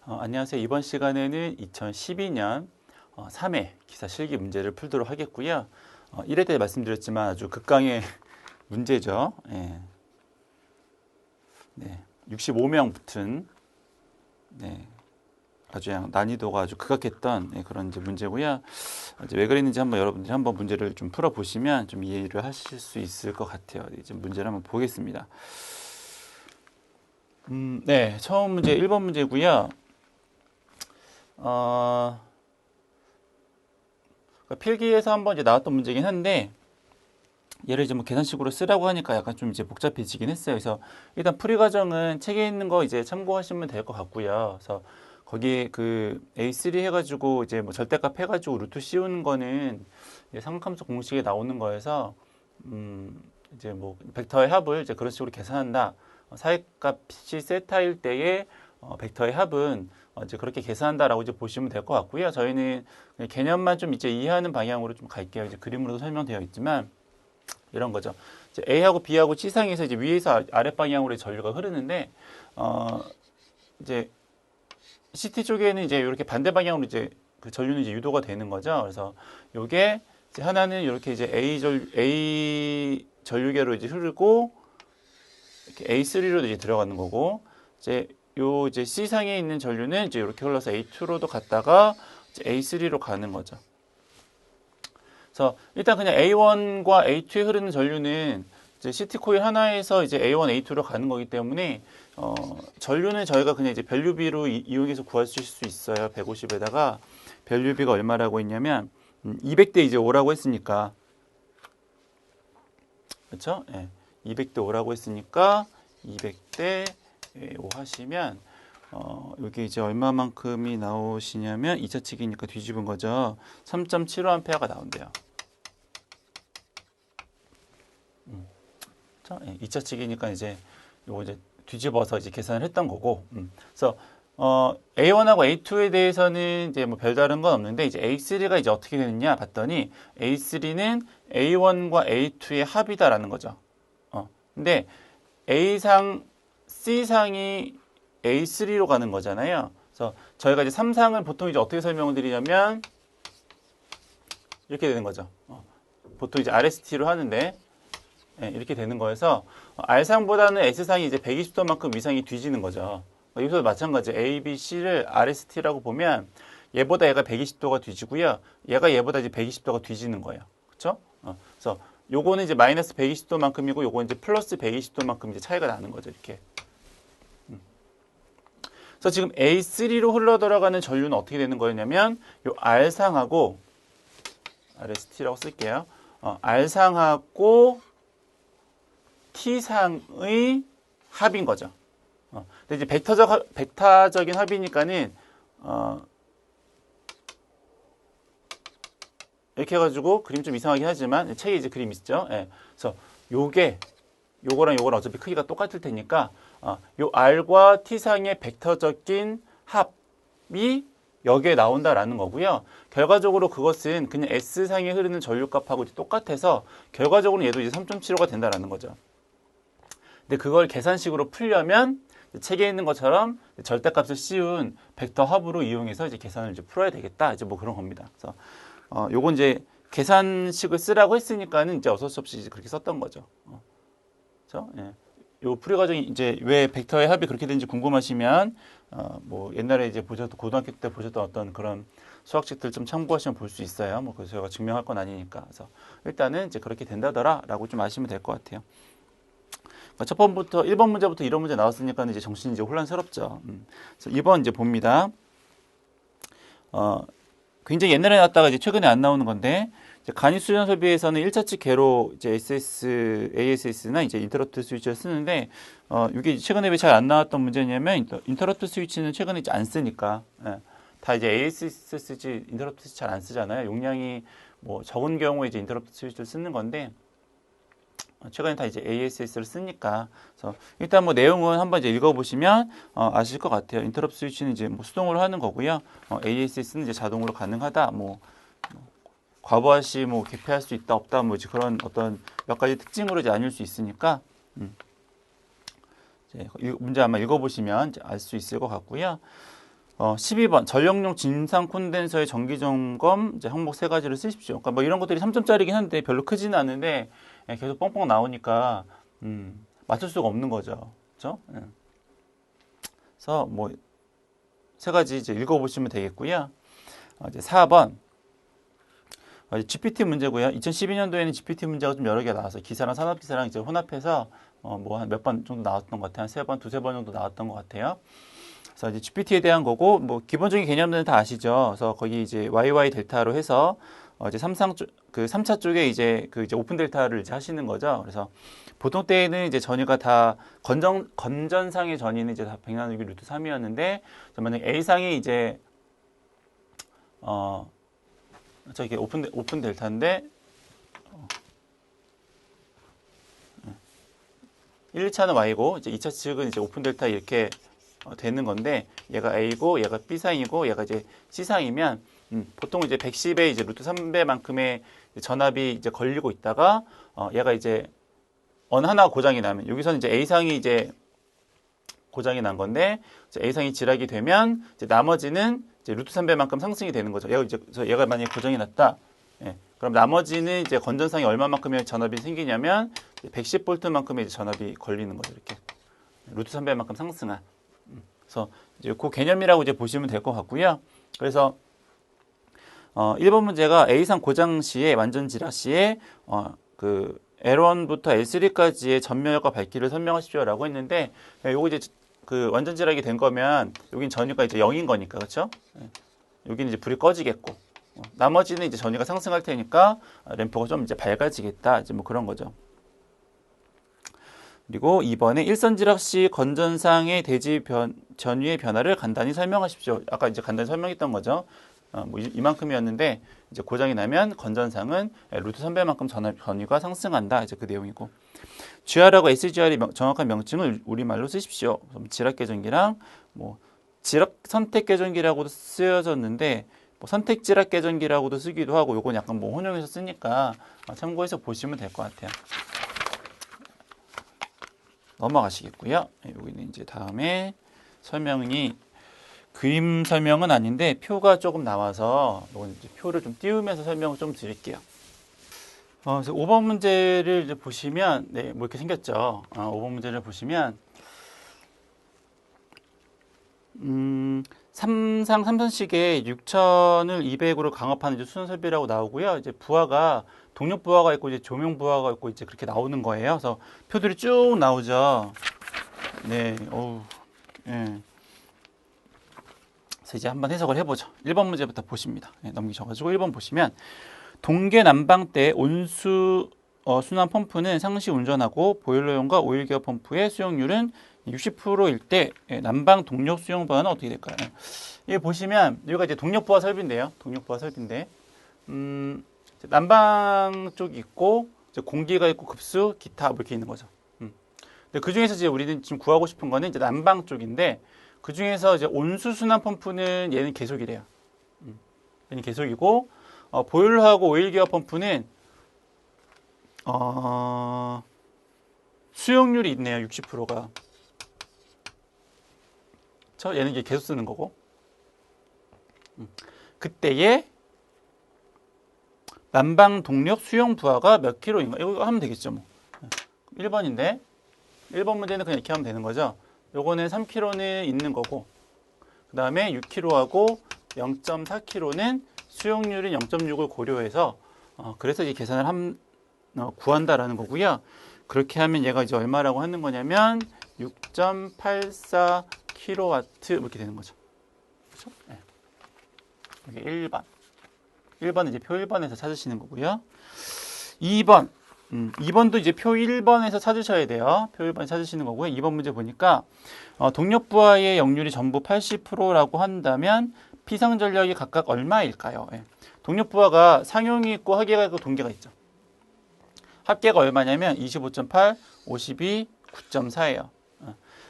안녕하세요. 이번 시간에는 2012년 3회 기사 실기 문제를 풀도록 하겠고요. 1회 때 말씀드렸지만 아주 극강의 문제죠. 예. 네, 65명 붙은 아주 난이도가 아주 극악했던 그런 이제 문제고요. 이제 왜 그랬는지 한번 여러분들이 한번 문제를 좀 풀어보시면 좀 이해를 하실 수 있을 것 같아요. 이제 문제를 한번 보겠습니다. 네, 처음 문제 1번 문제고요. 필기에서 한번 이제 나왔던 문제긴 한데 얘를 이제 뭐 계산식으로 쓰라고 하니까 약간 좀 이제 복잡해지긴 했어요. 그래서 일단 풀이 과정은 책에 있는 거 이제 참고하시면 될 것 같고요. 그래서 거기에 그 A3 해가지고 이제 뭐 절대값 해가지고 루트 씌우는 거는 삼각함수 공식에 나오는 거여서 이제 뭐 벡터의 합을 이제 그런 식으로 계산한다. 사이값이 세타일 때의 벡터의 합은 이제 그렇게 계산한다라고 이제 보시면 될 것 같고요. 저희는 개념만 좀 이제 이해하는 방향으로 좀 갈게요. 이제 그림으로도 설명되어 있지만 이런 거죠. 이제 A하고 B하고 C상에서 이제 위에서 아랫 방향으로 전류가 흐르는데 이제 CT 쪽에는 이제 이렇게 반대 방향으로 이제 그 전류는 이제 유도가 되는 거죠. 그래서 요게 이제 하나는 이렇게 이제 A 전류계로 이제 흐르고 이렇게 A3로 이제 들어가는 거고 이제 C상에 있는 전류는 이제 이렇게 흘러서 A2로도 갔다가 이제 A3로 가는 거죠. 그래서 일단 그냥 A1과 A2에 흐르는 전류는 이제 CT 코일 하나에서 이제 A1, A2로 가는 거기 때문에 전류는 저희가 그냥 이제 밸류비로 이용해서 구할 수 있어요. 150에다가 밸류비가 얼마라고 했냐면 200대 이제 5라고 했으니까 그렇죠? 예. 200대 5라고 했으니까 200대 5 하시면 여기 이제 얼마만큼이 나오시냐면 2차 측이니까 뒤집은 거죠. 3.75A가 나온대요. 그렇죠? 예, 2차 측이니까 이제 요거 이제 뒤집어서 이제 계산을 했던 거고. 그래서 A1하고 A2에 대해서는 이제 뭐 별다른 건 없는데 이제 A3가 이제 어떻게 되느냐 봤더니 A3는 A1과 A2의 합이다라는 거죠. 근데 A상, C상이 A3로 가는 거잖아요. 그래서 저희가 이제 3상을 보통 이제 어떻게 설명을 드리냐면 이렇게 되는 거죠. 보통 이제 RST로 하는데 이렇게 되는 거여서 R상보다는 S상이 이제 120도만큼 위상이 뒤지는 거죠. 여기서도 마찬가지 A, B, C를 RST라고 보면 얘보다 얘가 120도가 뒤지고요. 얘보다 이제 120도가 뒤지는 거예요. 그렇죠? 그래서 요거는 이제 마이너스 120도만큼이고 요거는 이제 플러스 120도만큼 이제 차이가 나는 거죠. 이렇게. 그래서 지금 A3로 흘러 들어가는 전류는 어떻게 되는 거였냐면 요 R상하고 RST라고 쓸게요. R상하고 T상의 합인 거죠. 근데 이제 벡터적인 합이니까는 이렇게 해가지고 그림 좀 이상하긴 하지만 책에 이제 그림 있죠. 예. 그래서 요거랑 요거랑 어차피 크기가 똑같을 테니까 요 R과 T상의 벡터적인 합이 여기에 나온다라는 거고요. 결과적으로 그것은 그냥 S상에 흐르는 전류값하고 똑같아서 결과적으로 얘도 이제 3.75가 된다라는 거죠. 근데 그걸 계산식으로 풀려면 책에 있는 것처럼 절대값을 씌운 벡터 합으로 이용해서 이제 계산을 이제 풀어야 되겠다. 이제 뭐 그런 겁니다. 그래서 요건 이제 계산식을 쓰라고 했으니까는 이제 어쩔 수 없이 이제 그렇게 썼던 거죠. 그렇죠? 예. 요 풀이 과정이 이제 왜 벡터의 합이 그렇게 되는지 궁금하시면 뭐 옛날에 이제 고등학교 때 보셨던 어떤 그런 수학책들 좀 참고하시면 볼 수 있어요. 뭐 그래서 제가 증명할 건 아니니까. 그래서 일단은 이제 그렇게 된다더라라고 좀 아시면 될 것 같아요. 첫 번부터 1번 문제부터 이런 문제 나왔으니까 이제 정신이 이제 혼란스럽죠. 그래서 2번 이제 봅니다. 굉장히 옛날에 나왔다가 이제 최근에 안 나오는 건데 간이 수전 설비에서는 1차 측 개로 이제 ASS나 이제 인터럽트 스위치를 쓰는데 이게 최근에 왜 잘 안 나왔던 문제냐면 인터럽트 스위치는 최근에 이제 안 쓰니까 다 이제 ASS 쓰지 인터럽트 스위치 잘 안 쓰잖아요. 용량이 뭐 적은 경우에 이제 인터럽트 스위치를 쓰는 건데 최근에 다 이제 ASS를 쓰니까. 그래서 일단 뭐 내용은 한번 이제 읽어보시면 아실 것 같아요. 인터럽트 스위치는 이제 뭐 수동으로 하는 거고요. ASS는 이제 자동으로 가능하다. 뭐 과부하 시 뭐 개폐할 수 있다 없다 뭐 이제 그런 어떤 몇 가지 특징으로 이제 나뉠 수 있으니까 이제 문제 아마 읽어보시면 알 수 있을 것 같고요. 12번 전력용 진상 콘덴서의 정기 점검 이제 항목 세 가지를 쓰십시오. 그러니까 뭐 이런 것들이 3점짜리긴 한데 별로 크지는 않은데 계속 뻥뻥 나오니까 맞출 수가 없는 거죠. 그렇죠? 그래서 뭐 세 가지 이제 읽어보시면 되겠고요. 이제 4번 GPT 문제고요. 2012년도에는 GPT 문제가 좀 여러 개 나와서 기사랑 산업기사랑 이제 혼합해서 뭐 한 몇 번 정도 나왔던 것 같아요. 한 세 번, 두세 번 정도 나왔던 것 같아요. 그래서 이제 GPT에 대한 거고, 뭐 기본적인 개념들은 다 아시죠. 그래서 거기 이제 YY 델타로 해서 이제 그 3차 쪽에 이제 그 이제 오픈 델타를 이제 하시는 거죠. 그래서 보통 때에는 이제 전위가 다 건전상의 전위는 이제 다 백나누기 루트 3이었는데, 만약 A상이 이제 저기 오픈 델타인데 1, 2차는 Y고 이제 2차 측은 이제 오픈 델타 이렇게 되는 건데 얘가 A고 얘가 B상이고 얘가 이제 C상이면 보통 이제 110에 이제 루트 3배만큼의 전압이 이제 걸리고 있다가 얘가 이제 어느 하나가 고장이 나면 여기서는 이제 A상이 이제 고장이 난 건데 A상이 지락이 되면 이제 나머지는 이제 루트 3배만큼 상승이 되는 거죠. 얘가 만약에 고장이 났다. 예, 그럼 나머지는 이제 건전상이 얼마만큼의 전압이 생기냐면 110볼트만큼의 전압이 걸리는 거죠. 이렇게 루트 3배만큼 상승한. 그래서 이제 그 개념이라고 이제 보시면 될 것 같고요. 그래서 1번 문제가 A상 고장 시에 완전 지락 시에 그 L1부터 L3까지의 전면역과 밝기를 설명하십시오라고 했는데 요거 이제 그 완전 지락이 된 거면 여긴 전위가 이제 0인 거니까 그렇죠? 여기는 이제 불이 꺼지겠고 나머지는 이제 전위가 상승할 테니까 램프가 좀 이제 밝아지겠다. 이제 뭐 그런 거죠. 그리고 2번에 일선 지락 시 건전상의 대지 전위의 변화를 간단히 설명하십시오. 아까 이제 간단히 설명했던 거죠. 뭐 이만큼이었는데 이제 고장이 나면 건전상은 루트 3배만큼 전위가 상승한다. 이제 그 내용이고. GR하고 SGR의 정확한 명칭을 우리말로 쓰십시오. 지락 계전기랑 뭐 지락 선택 계전기라고도 쓰여졌는데 뭐 선택 지락 계전기라고도 쓰기도 하고 요건 약간 뭐 혼용해서 쓰니까 참고해서 보시면 될 것 같아요. 넘어가시겠고요. 여기는 이제 다음에 설명이 그림 설명은 아닌데 표가 조금 나와서 이건 이제 표를 좀 띄우면서 설명을 좀 드릴게요. 그래서 5번 문제를 이제 보시면 네, 뭐 이렇게 생겼죠. 5번 문제를 보시면 삼선식에 6천을 200으로 강압하는 이제 수선 설비라고 나오고요. 이제 부하가 동력 부하가 있고 이제 조명 부하가 있고 이제 그렇게 나오는 거예요. 그래서 표들이 쭉 나오죠. 네, 예. 그래서 이제 한번 해석을 해보죠. 1번 문제부터 보십니다. 네, 넘기셔가지고 1번 보시면 동계 난방대 온수 순환 펌프는 상시 운전하고 보일러용과 오일 기어 펌프의 수용률은 60%일 때 난방 동력 수용 부하는 어떻게 될까요? 여기 보시면 여기가 이제 동력 부하 설비인데요. 동력 부하 설비인데 난방 쪽이 있고 이제 공기가 있고 급수 기타 뭐 이렇게 있는 거죠. 근데 그 중에서 이제 우리는 지금 구하고 싶은 거는 이제 난방 쪽인데 그 중에서 이제 온수 순환 펌프는 얘는 계속이래요. 얘는 계속이고 보일러하고 오일 기어 펌프는 수용률이 있네요. 60%가. 얘는 이제 계속 쓰는 거고. 그때의 난방 동력 수용 부하가 몇 킬로인가? 이거 하면 되겠죠, 뭐. 1번인데 1번 문제는 그냥 이렇게 하면 되는 거죠. 요거는 3kg는 있는 거고 그 다음에 6kg하고 0.4kg는 수용률인 0.6을 고려해서 그래서 이 계산을 구한다라는 거고요. 그렇게 하면 얘가 이제 얼마라고 하는 거냐면 6.84kW 이렇게 되는 거죠. 그렇죠? 네. 여기 1번. 1번은 이제 표 1번에서 찾으시는 거고요. 2번. 2번도 이제 표 1번에서 찾으셔야 돼요. 표 1번에 찾으시는 거고요. 2번 문제 보니까 동력 부하의 역률이 전부 80%라고 한다면 피상 전력이 각각 얼마일까요? 예. 동력 부하가 상용이 있고 하계가 있고 동계가 있죠. 합계가 얼마냐면 25.8, 52, 9.4예요.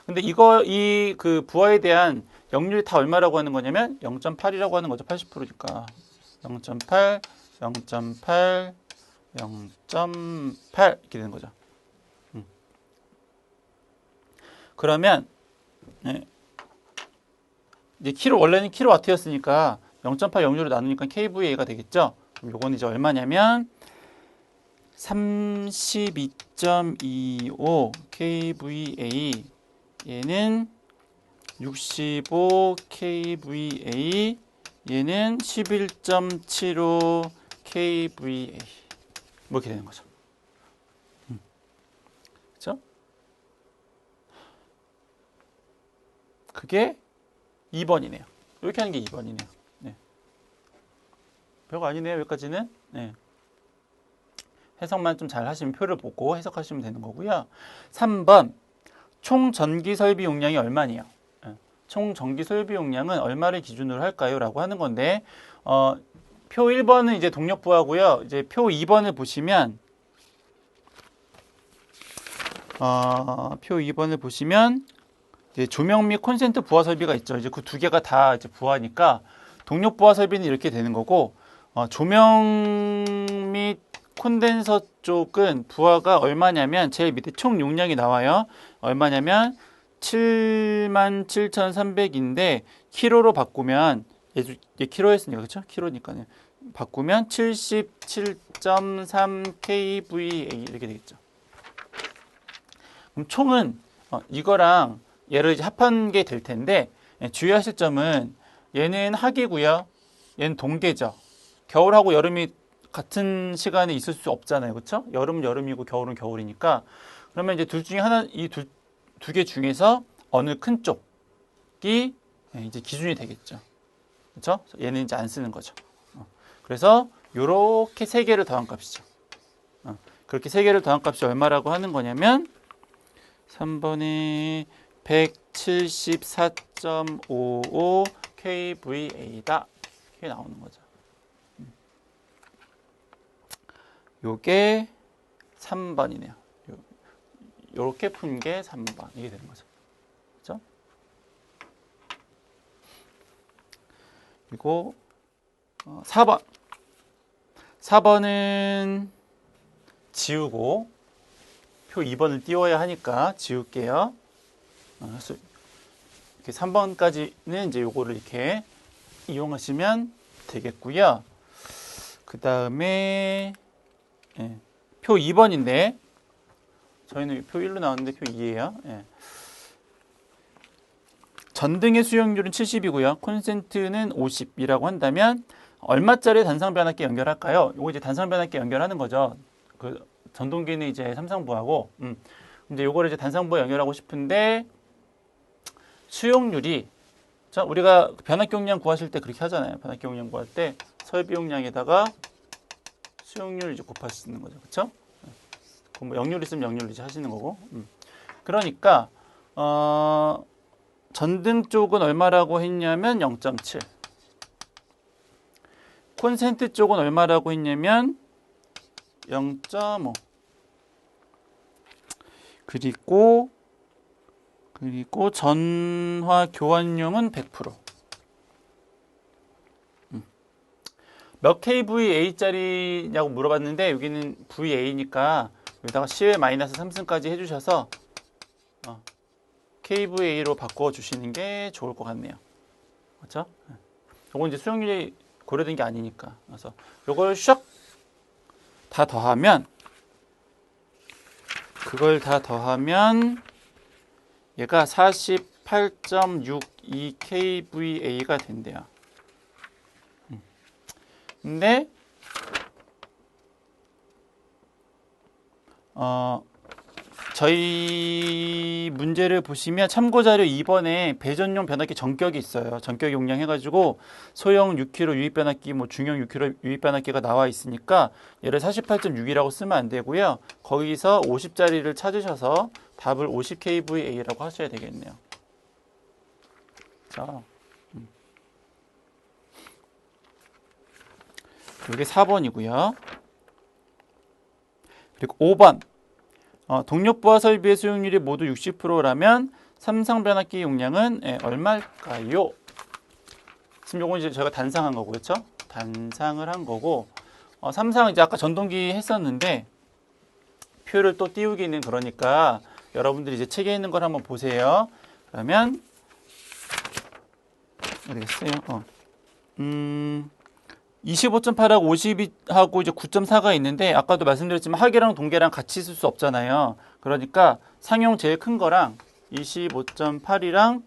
근데 이 그 부하에 대한 역률이 다 얼마라고 하는 거냐면 0.8이라고 하는 거죠. 80%니까. 0.8, 0.8, 0.8 이렇게 되는 거죠. 그러면 이제 원래는 킬로와트였으니까 0.8 영유로 나누니까 kVA가 되겠죠. 그럼 요건 이제 얼마냐면 32.25 kVA, 얘는 65 kVA, 얘는 11.75 kVA. 뭐 이렇게 되는 거죠. 그렇죠? 그게 2번이네요. 이렇게 하는 게 2번이네요. 네. 별거 아니네요. 여기까지는. 네. 해석만 좀 잘 하시면 표를 보고 해석하시면 되는 거고요. 3번, 총 전기 설비 용량이 얼마니요? 총 전기 설비 용량은 얼마를 기준으로 할까요? 라고 하는 건데, 표 1번은 이제 동력부하고요. 이제 표 2번을 보시면, 표 2번을 보시면, 이제 조명 및 콘센트 부하 설비가 있죠. 이제 그 두 개가 다 이제 부하니까, 동력 부하 설비는 이렇게 되는 거고, 조명 및 콘덴서 쪽은 부하가 얼마냐면 제일 밑에 총 용량이 나와요. 얼마냐면 77,300인데 키로로 바꾸면 얘 키로였으니까 그렇죠? 키로니까요. 바꾸면 77.3 kVA 이렇게 되겠죠. 그럼 총은 이거랑 얘를 이제 합한 게 될 텐데 주의하실 점은 얘는 하기고요. 얘는 동계죠. 겨울하고 여름이 같은 시간에 있을 수 없잖아요. 그렇죠? 여름은 여름이고 겨울은 겨울이니까 그러면 이제 둘 중에 하나, 이 두 개 중에서 어느 큰 쪽이 이제 기준이 되겠죠. 그렇죠? 얘는 이제 안 쓰는 거죠. 그래서 요렇게 세 개를 더한 값이죠. 그렇게 세 개를 더한 값이 얼마라고 하는 거냐면 3번에 174.55 kVA다. 이게 나오는 거죠. 요게 3번이네요. 요렇게 푼 게 3번. 이게 되는 거죠. 그죠? 그리고 4번. 4번은 지우고 표 2번을 띄워야 하니까 지울게요. 이렇게 3번까지는 이제 요거를 이렇게 이용하시면 되겠고요. 그 다음에 표 2번인데 저희는 표 1로 나왔는데 표 2예요. 전등의 수용률은 70이고요. 콘센트는 50이라고 한다면 얼마짜리 단상 변압기 연결할까요? 이거 이제 단상 변압기 연결하는 거죠. 그 전동기는 이제 삼성부하고 근데 요거를 이제 단상부에 연결하고 싶은데 수용률이 자, 우리가 변압기 용량 구하실 때 그렇게 하잖아요. 변압기 용량 구할 때 설비 용량에다가 수용률 이제 곱하시는 거죠. 그렇죠? 뭐 역률 있으면 역률 이제 하시는 거고. 그러니까 전등 쪽은 얼마라고 했냐면 0.7. 콘센트 쪽은 얼마라고 했냐면 0.5. 그리고 전화 교환용은 100%. 몇 kVA짜리냐고 물어봤는데 여기는 VA니까 여기다가 CL 마이너스 3승까지 해주셔서 kVA로 바꿔주시는 게 좋을 것 같네요. 그렇죠? 요건 이제 수용률이 고려된 게 아니니까. 그래서 요걸 샥 다 더하면 얘가 48.62 kVA가 된대요. 근데 저희 문제를 보시면 참고자료 2번에 배전용 변압기 전격이 있어요. 전격 용량 해가지고 소형 6kg 유입 변압기, 뭐 중형 6kg 유입 변압기가 나와 있으니까 얘를 48.6이라고 쓰면 안 되고요. 거기서 50짜리를 찾으셔서 답을 50 kVA라고 하셔야 되겠네요. 자, 이게 4번이고요. 그리고 5번. 동력부하 설비의 수용률이 모두 60%라면 삼상 변압기 용량은 얼마일까요? 지금 요건 이제 저희가 단상한 거고, 그렇죠? 단상을 한 거고, 삼상 이제 아까 전동기 했었는데 표를 또 띄우기는 그러니까 여러분들이 이제 책에 있는 걸 한번 보세요. 그러면 어디 갔어요? 25.8하고 52하고 이제 9.4가 있는데 아까도 말씀드렸지만 하계랑 동계랑 같이 쓸 수 없잖아요. 그러니까 상용 제일 큰 거랑 25.8이랑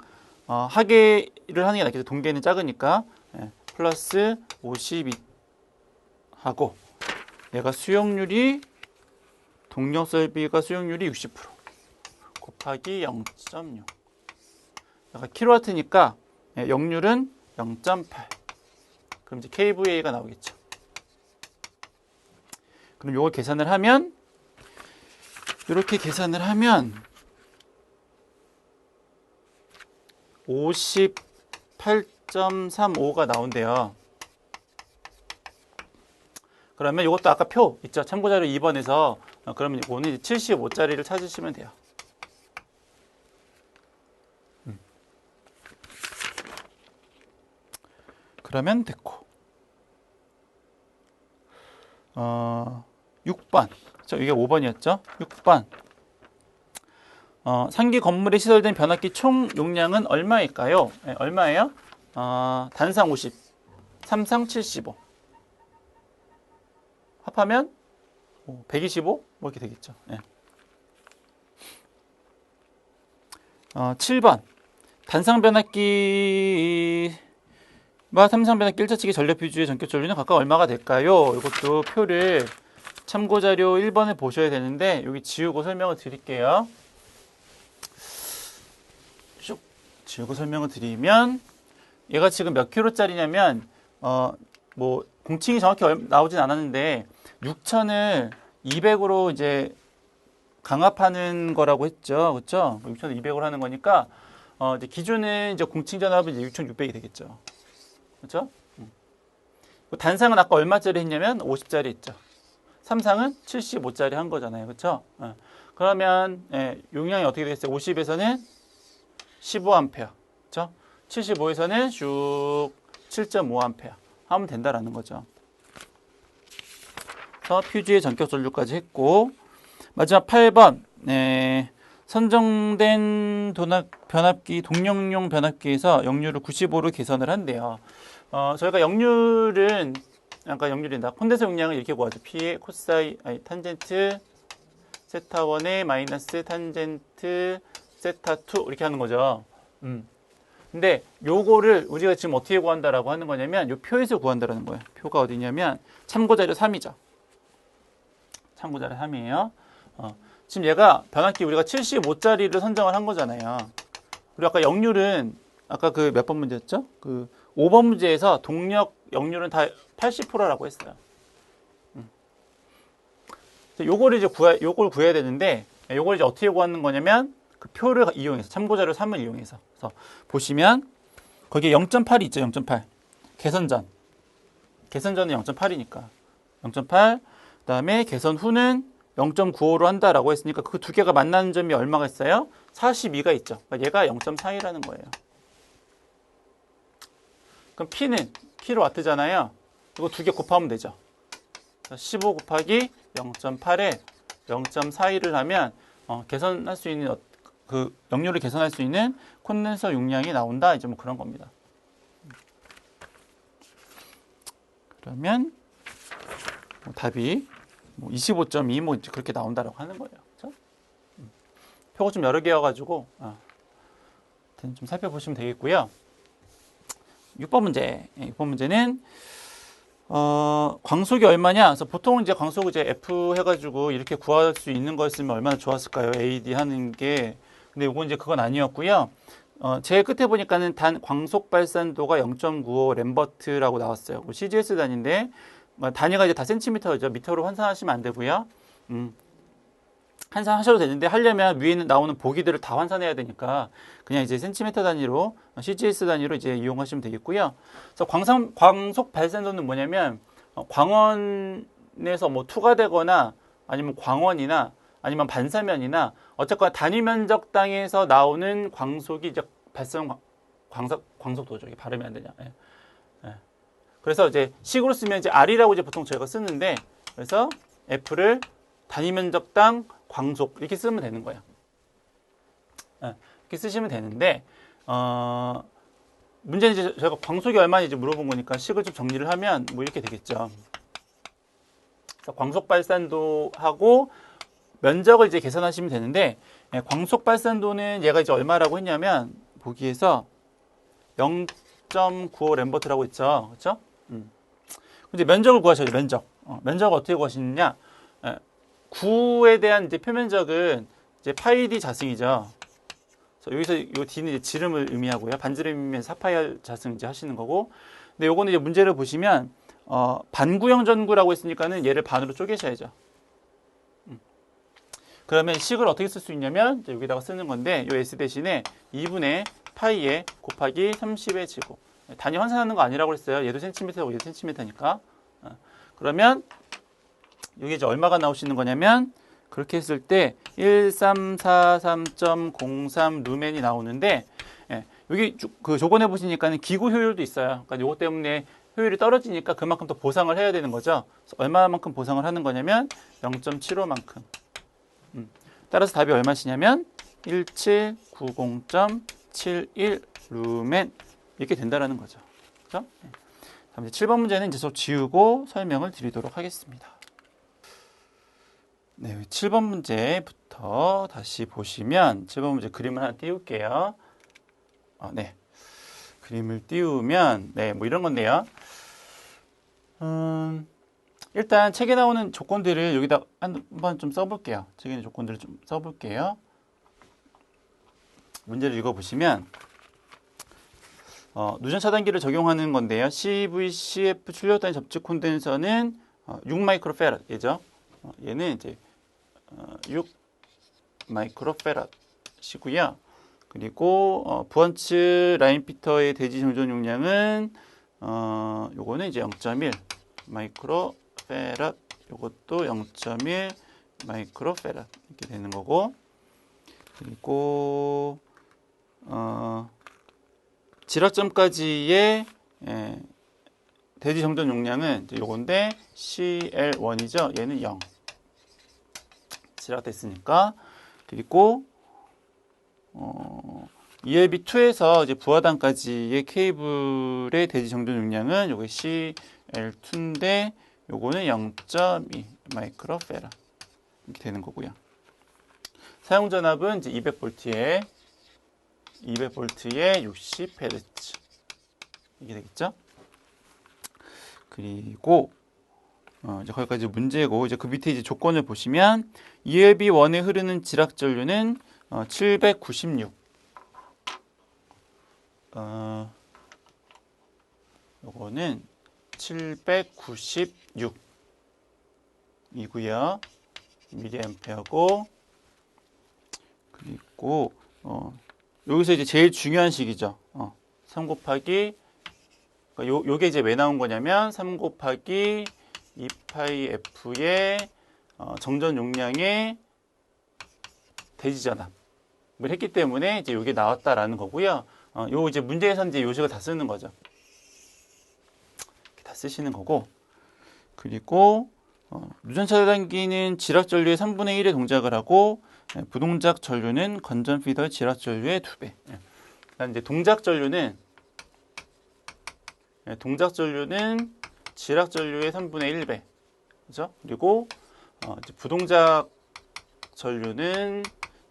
하계를 하는 게 낫겠죠. 동계는 작으니까. 예, 플러스 52하고 얘가 수용률이 동력 설비가 수용률이 60% 곱하기 0.6. 약간 킬로와트니까 역률은 0.8. 그럼 이제 kVA가 나오겠죠. 그럼 요걸 계산을 하면 이렇게 계산을 하면 58.35가 나온대요. 그러면 이것도 아까 표 있죠. 참고자료 2번에서 그러면 이거는 75짜리를 찾으시면 돼요. 그러면 됐고 6번 이게 5번이었죠. 6번 상기 건물에 시설된 변압기 총 용량은 얼마일까요? 네, 얼마예요? 단상 50, 삼상 75 합하면 125? 뭐 이렇게 되겠죠. 네. 7번 단상 변압기와 삼상 변압기 1차측의 전력 비주의 전격 전류는 각각 얼마가 될까요? 이것도 표를 참고자료 1번을 보셔야 되는데 여기 지우고 설명을 드릴게요. 쭉 지우고 설명을 드리면 얘가 지금 몇 킬로짜리냐면 뭐 공칭이 정확히 나오진 않았는데 6000을 200으로 이제 강압하는 거라고 했죠. 그렇죠? 6000을 200으로 하는 거니까 이제 기준은 이제 공칭 전압은 이제 6600이 되겠죠. 그렇죠? 단상은 아까 얼마짜리 했냐면 50짜리 했죠. 삼상은 75짜리 한 거잖아요. 그렇죠? 그러면 용량이 어떻게 되겠어요? 50에서는 15A. 그렇죠? 75에서는 쭉 7.5A 하면 된다라는 거죠. 그래서 퓨즈의 전격 전류까지 했고 마지막 8번 선정된 변압기 동력용 변압기에서 역률을 95로 개선을 한대요. 저희가 역률은 아까 역률이다. 콘덴서 용량을 이렇게 구하죠. P의 코사이 탄젠트 세타1의 마이너스 탄젠트 세타2 이렇게 하는 거죠. 근데 요거를 우리가 지금 어떻게 구한다라고 하는 거냐면 요 표에서 구한다라는 거예요. 표가 어디냐면 참고자료 3이죠. 참고자료 3이에요. 지금 얘가 변압기 우리가 75짜리를 선정을 한 거잖아요. 그리고 아까 역률은 아까 그 몇 번 문제였죠? 그 5번 문제에서 동력 역률은 다 80%라고 했어요. 요거를 이제 요걸 구해야 되는데 요걸 이제 어떻게 구하는 거냐면 그 표를 이용해서 참고자료 3을 이용해서 그래서 보시면 거기에 0.8이 있죠. 0.8 개선전은 0.8이니까 0.8 그다음에 개선 후는 0.95로 한다라고 했으니까 그 두 개가 만나는 점이 얼마가 있어요? 42가 있죠. 그러니까 얘가 0.4이라는 거예요. 그럼 P는 킬로와트잖아요. 이거 두 개 곱하면 되죠. 15 곱하기 0.8에 0.42를 하면 개선할 수 있는 그 역률을 개선할 수 있는 콘덴서 용량이 나온다. 이제 뭐 그런 겁니다. 그러면 답이 25.2 뭐 그렇게 나온다라고 하는 거예요. 그렇죠? 표가 좀 여러 개여가지고 좀 살펴보시면 되겠고요. 6번 문제. 6번 문제는 광속이 얼마냐? 그래서 보통 이제 광속 이제 F 해가지고 이렇게 구할 수 있는 거였으면 얼마나 좋았을까요? AD 하는 게. 근데 이건 이제 그건 아니었고요. 제일 끝에 보니까는 단 광속 발산도가 0.95 램버트라고 나왔어요. CGS 단위인데 단위가 이제 다 센티미터죠. 미터로 환산하시면 안 되고요. 환산하셔도 되는데 하려면 위에 나오는 보기들을 다 환산해야 되니까 그냥 이제 센티미터 단위로 CGS 단위로 이제 이용하시면 되겠고요. 그래서 광속 발산도는 뭐냐면 광원에서 뭐 투과되거나 아니면 광원이나 아니면 반사면이나 어쨌거나 단위 면적 땅에서 나오는 광속이 이제 발생 광속도죠. 이게 발음이 안 되냐? 예. 그래서 이제 식으로 쓰면 이제 R이라고 이제 보통 저희가 쓰는데 그래서 F를 단위 면적당 광속 이렇게 쓰면 되는 거예요. 이렇게 쓰시면 되는데 문제는 이제 저희가 광속이 얼마인지 물어본 거니까 식을 좀 정리를 하면 뭐 이렇게 되겠죠. 광속 발산도하고 면적을 이제 계산하시면 되는데, 광속 발산도는 얘가 이제 얼마라고 했냐면 보기에서 0.95 램버트라고 했죠. 그렇죠? 근데 면적을 구하셔야 돼요. 면적. 면적을 어떻게 구하시느냐? 9에 대한 이제 표면적은 이제 파이 d 자승이죠. 그래서 여기서 이 D는 이제 지름을 의미하고요. 반지름이면 4파이 자승 이제 하시는 거고. 근데 요거는 이제 문제를 보시면 반구형 전구라고 했으니까는 얘를 반으로 쪼개셔야죠. 그러면 식을 어떻게 쓸 수 있냐면 이제 여기다가 쓰는 건데 요 S 대신에 2분의 파이에 곱하기 30의 제곱. 단위 환산하는 거 아니라고 그랬어요. 얘도 센티미터고 얘도 센티미터니까. 그러면 이게 이제 얼마가 나오시는 거냐면 그렇게 했을 때 1343.03 루멘이 나오는데, 여기 그 조건해 보시니까는 기구 효율도 있어요. 그러니까 요거 때문에 효율이 떨어지니까 그만큼 더 보상을 해야 되는 거죠. 그래서 얼마만큼 보상을 하는 거냐면 0.75만큼. 따라서 답이 얼마시냐면 1790.71 루멘 이렇게 된다라는 거죠. 그렇죠? 다음 이제 7번 문제는 이제 수업 지우고 설명을 드리도록 하겠습니다. 네, 7번 문제부터 다시 보시면 7번 문제 그림을 하나 띄울게요. 네. 그림을 띄우면 네, 뭐 이런 건데요. 일단 책에 나오는 조건들을 여기다 한번 좀 써볼게요. 책에 있는 조건들을 좀 써볼게요. 문제를 읽어보시면 누전 차단기를 적용하는 건데요. CVCF 출력단위 접촉 콘덴서는 6 마이크로페라드죠. 얘는 이제 6 마이크로페라드시고요. 그리고 부원츠 라인피터의 대지 정전 용량은 요거는 이제 0.1 마이크로페라드, 요것도 0.1 마이크로페라드 이렇게 되는 거고, 그리고 지락점까지의 대지 정전 용량은 요건데 CL1이죠. 얘는 0 지락됐으니까. 그리고 ELB2에서 이제 부하단까지의 케이블의 대지 정전 용량은 요게 CL2인데 요거는 0.2 마이크로페라 이렇게 되는 거고요. 사용 전압은 이제 200V에 60Hz 이게 되겠죠? 그리고 이제 거기까지 문제고, 이제 그 밑에 이제 조건을 보시면 ELB1에 흐르는 지락 전류는 796. 요거는 796이고요. 미리앰페어고, 그리고 여기서 이제 제일 중요한 식이죠. 3 곱하기, 그러니까 요게 이제 왜 나온 거냐면 3 곱하기 2파이 F의 정전 용량의 대지 전압을 했기 때문에 이제 요게 나왔다라는 거고요. 요 이제 문제에서 이제 요식을 다 쓰는 거죠. 이렇게 다 쓰시는 거고, 그리고 누전 차단기는 지락 전류의 3분의 1의 동작을 하고, 부동작 전류는 건전 피더의 지락 전류의 2배. 그다음 이제 동작 전류는 지락 전류의 3분의 1배. 그죠? 그리고 이제 부동작 전류는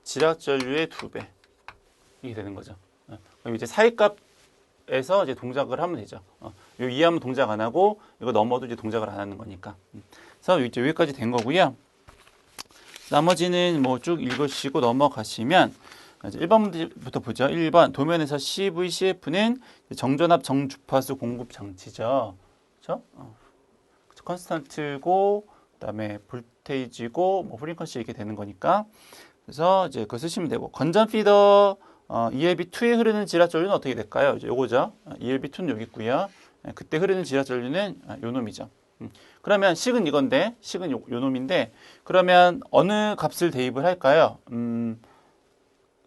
지락 전류의 2배. 이게 되는 거죠. 그럼 이제 사이값에서 이제 동작을 하면 되죠. 요 이하면 동작 안 하고, 이거 넘어도 이제 동작을 안 하는 거니까. 그래서 이제 여기까지 된 거고요. 나머지는 뭐 쭉 읽으시고 넘어가시면 이제 1번 문제부터 보죠. 1번 도면에서 CVCF는 정전압 정주파수 공급 장치죠. 그렇죠? 컨스턴트고, 그다음에 볼테이지고, 뭐 프리퀀시 이렇게 되는 거니까. 그래서 이제 그거 쓰시면 되고, 건전 피더 ELB2에 흐르는 지락 전류는 어떻게 될까요? 이제 요거죠. ELB2는 여기 있고요. 그때 흐르는 지락 전류는 요 놈이죠. 그러면 식은 이건데, 식은 요 놈인데, 그러면 어느 값을 대입을 할까요?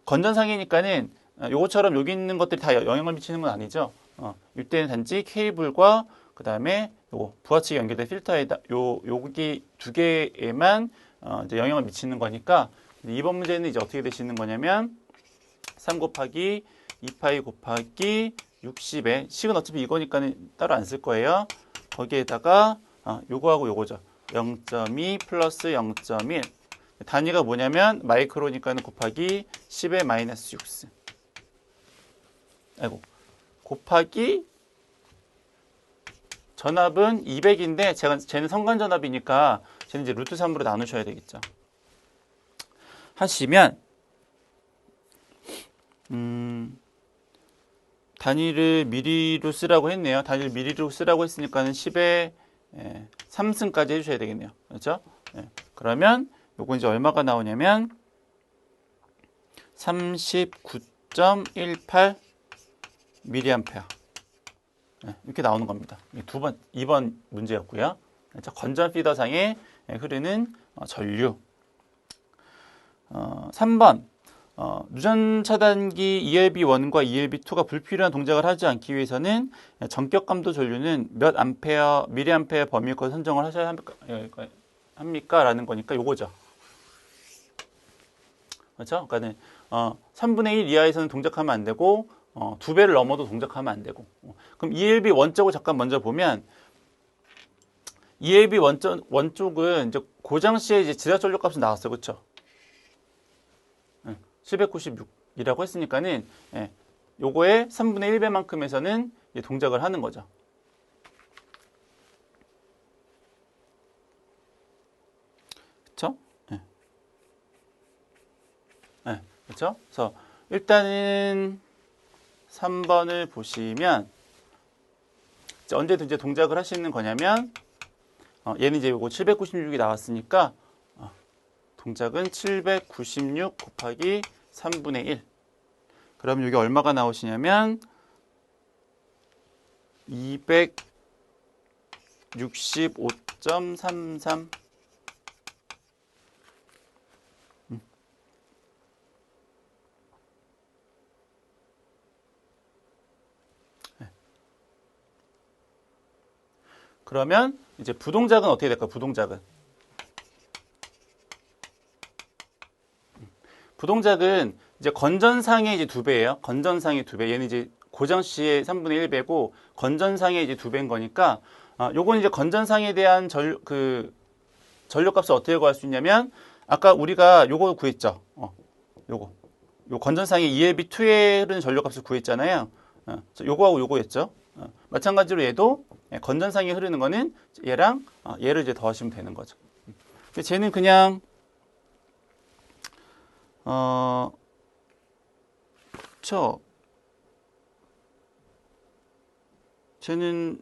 건전상이니까는 요거처럼 여기 있는 것들이 다 영향을 미치는 건 아니죠. 이때는 단지 케이블과 그 다음에 요거 부하측에 연결된 필터에다 여기 두 개에만 이제 영향을 미치는 거니까, 이번 문제는 이제 어떻게 되시는 거냐면 3 곱하기 2파이 곱하기 60에 식은 어차피 이거니까는 따로 안 쓸 거예요. 거기에다가 요거하고 요거죠. 0.2 플러스 0.1 단위가 뭐냐면 마이크로니까는 곱하기 10의 마이너스 6승. 아이고 곱하기 전압은 200인데 쟤는 성간전압이니까 쟤는 이제 루트 3으로 나누셔야 되겠죠. 하시면 단위를 미리로 쓰라고 했네요. 단위를 미리로 쓰라고 했으니까는 10의 3승까지 해주셔야 되겠네요. 그렇죠? 그러면 요거 이제 얼마가 나오냐면 39.18 미리암페어. 이렇게 나오는 겁니다. 2번 문제였고요. 건전 피더상에 흐르는 전류. 3번 누전 차단기 ELB1과 ELB2가 불필요한 동작을 하지 않기 위해서는 전격 감도 전류는 몇 암페어, 미리암페어 범위일 것 선정을 하셔야 합니까? 라는 거니까 요거죠. 그렇죠? 그러니까는 3분의 1 이하에서는 동작하면 안 되고 2배를 넘어도 동작하면 안 되고. 그럼 ELB 원쪽을 잠깐 먼저 보면 ELB 원쪽은 이제 고장 시에 이제 지하 전류 값이 나왔어요. 그렇죠? 796이라고 했으니까는 요거의 3분의 1배만큼에서는 동작을 하는 거죠. 그렇죠? 그렇죠? 그래서 일단은 3번을 보시면 언제든지 동작을 할 수 있는 거냐면 얘는 이제 요거 796이 나왔으니까 동작은 796 곱하기 3분의 1. 그럼 여기 얼마가 나오시냐면 265.33. 그러면 이제 부동작은 어떻게 될까요? 부동작은 이제 건전상의 이제 2배예요. 건전상의 2배. 얘는 이제 고정 시의 3분의 1배고 건전상의 이제 2배인 거니까 요건 이제 건전상에 대한 전류값을 어떻게 구할 수 있냐면 아까 우리가 요거 구했죠. 요 건전상의 ELB2에 흐르는 전류값을 구했잖아요. 요거하고 요거였죠. 마찬가지로 얘도 건전상에 흐르는 거는 얘랑 얘를 이제 더하시면 되는 거죠. 근데 쟤는 그냥 그쵸. 쟤는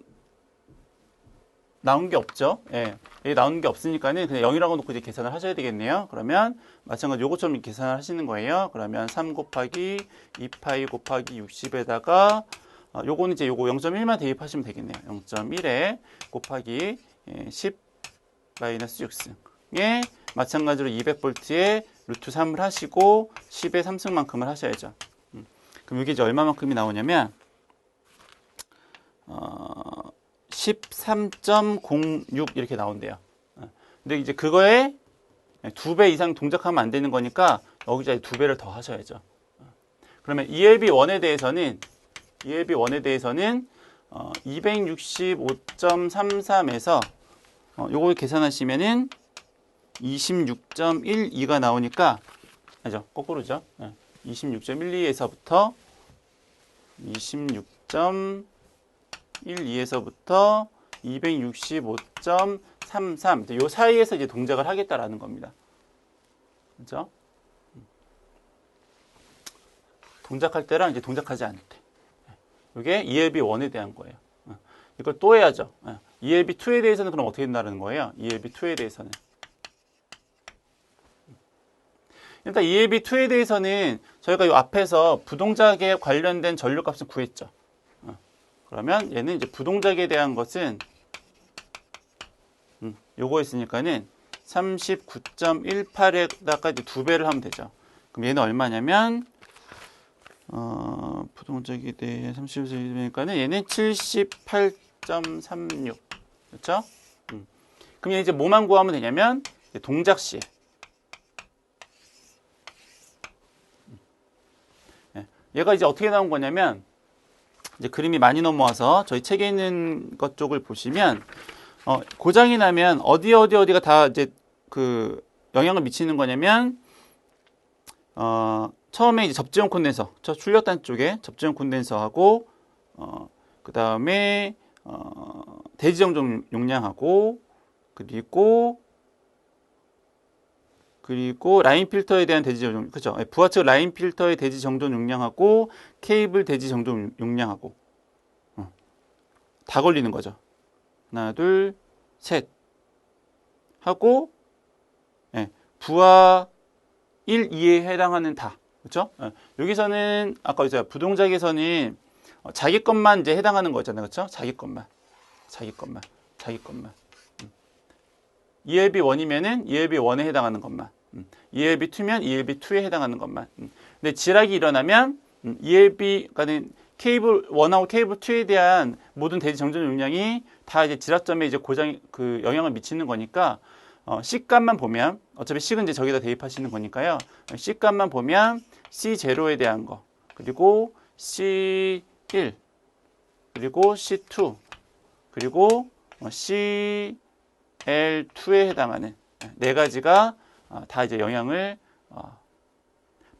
나온 게 없죠. 여기 나온 게 없으니까는 그냥 0이라고 놓고 이제 계산을 하셔야 되겠네요. 그러면 마찬가지로 요것처럼 계산을 하시는 거예요. 그러면 3 곱하기 2파이 곱하기 60에다가 요거는 이제 요거 0.1만 대입하시면 되겠네요. 0.1에 곱하기 10 마이너스 6승에 마찬가지로 200V에 루트 3을 하시고 10의 3승만큼을 하셔야죠. 그럼 이게 이제 얼마만큼이 나오냐면 13.06 이렇게 나온대요. 근데 이제 그거에 2배 이상 동작하면 안 되는 거니까 여기서 2배를 더 하셔야죠. 그러면 ELB1에 대해서는 265.33에서 요걸 계산하시면은 26.12가 나오니까 아니죠. 거꾸로죠. 26.12에서부터 26.12에서부터 265.33 요 사이에서 이제 동작을 하겠다라는 겁니다. 그렇죠? 동작할 때랑 이제 동작하지 않을 때. 이게 ELB1에 대한 거예요. 이걸 또 해야죠. ELB2에 대해서는 그럼 어떻게 된다는 거예요? ELB2에 대해서는. 일단 ELB2에 대해서는 저희가 이 앞에서 부동작에 관련된 전류값을 구했죠. 그러면 얘는 이제 부동작에 대한 것은 요거 있으니까는 39.18에다가 이제 2배를 하면 되죠. 그럼 얘는 얼마냐면 부동작에 대해 30에서니까는 얘는 78.36 그렇죠? 그럼 얘 이제 뭐만 구하면 되냐면 동작 시에 얘가 이제 어떻게 나온 거냐면 이제 그림이 많이 넘어와서 저희 책에 있는 것 쪽을 보시면 고장이 나면 어디가 다 이제 그 영향을 미치는 거냐면 처음에 이제 접지형 콘덴서, 저 출력단 쪽에 접지형 콘덴서하고 그 다음에 대지정전 용량하고 그리고 라인 필터에 대한 대지 정전, 그죠? 부하측 라인 필터의 대지 정전 용량하고 케이블 대지 정전 용량하고 다 걸리는 거죠. 하나, 둘, 셋 하고 부하 1, 2에 해당하는 다, 그렇죠? 여기서는 아까 있어요. 부동작에서는 자기 것만 이제 해당하는 거잖아요, 그렇죠? 자기 것만. ELB 1이면은 ELB 1에 해당하는 것만. ELB 2면 ELB 2에 해당하는 것만. 근데 지락이 일어나면 ELB가는 케이블 1하고 케이블 2에 대한 모든 대지 정전 용량이 다 이제 지락점에 이제 고장 그 영향을 미치는 거니까 C값만 보면 어차피 C는 이제 저기다 대입하시는 거니까요. C값만 보면 C0에 대한 거, 그리고 C1, 그리고 C2, 그리고 C L2에 해당하는 네 가지가 다 이제 영향을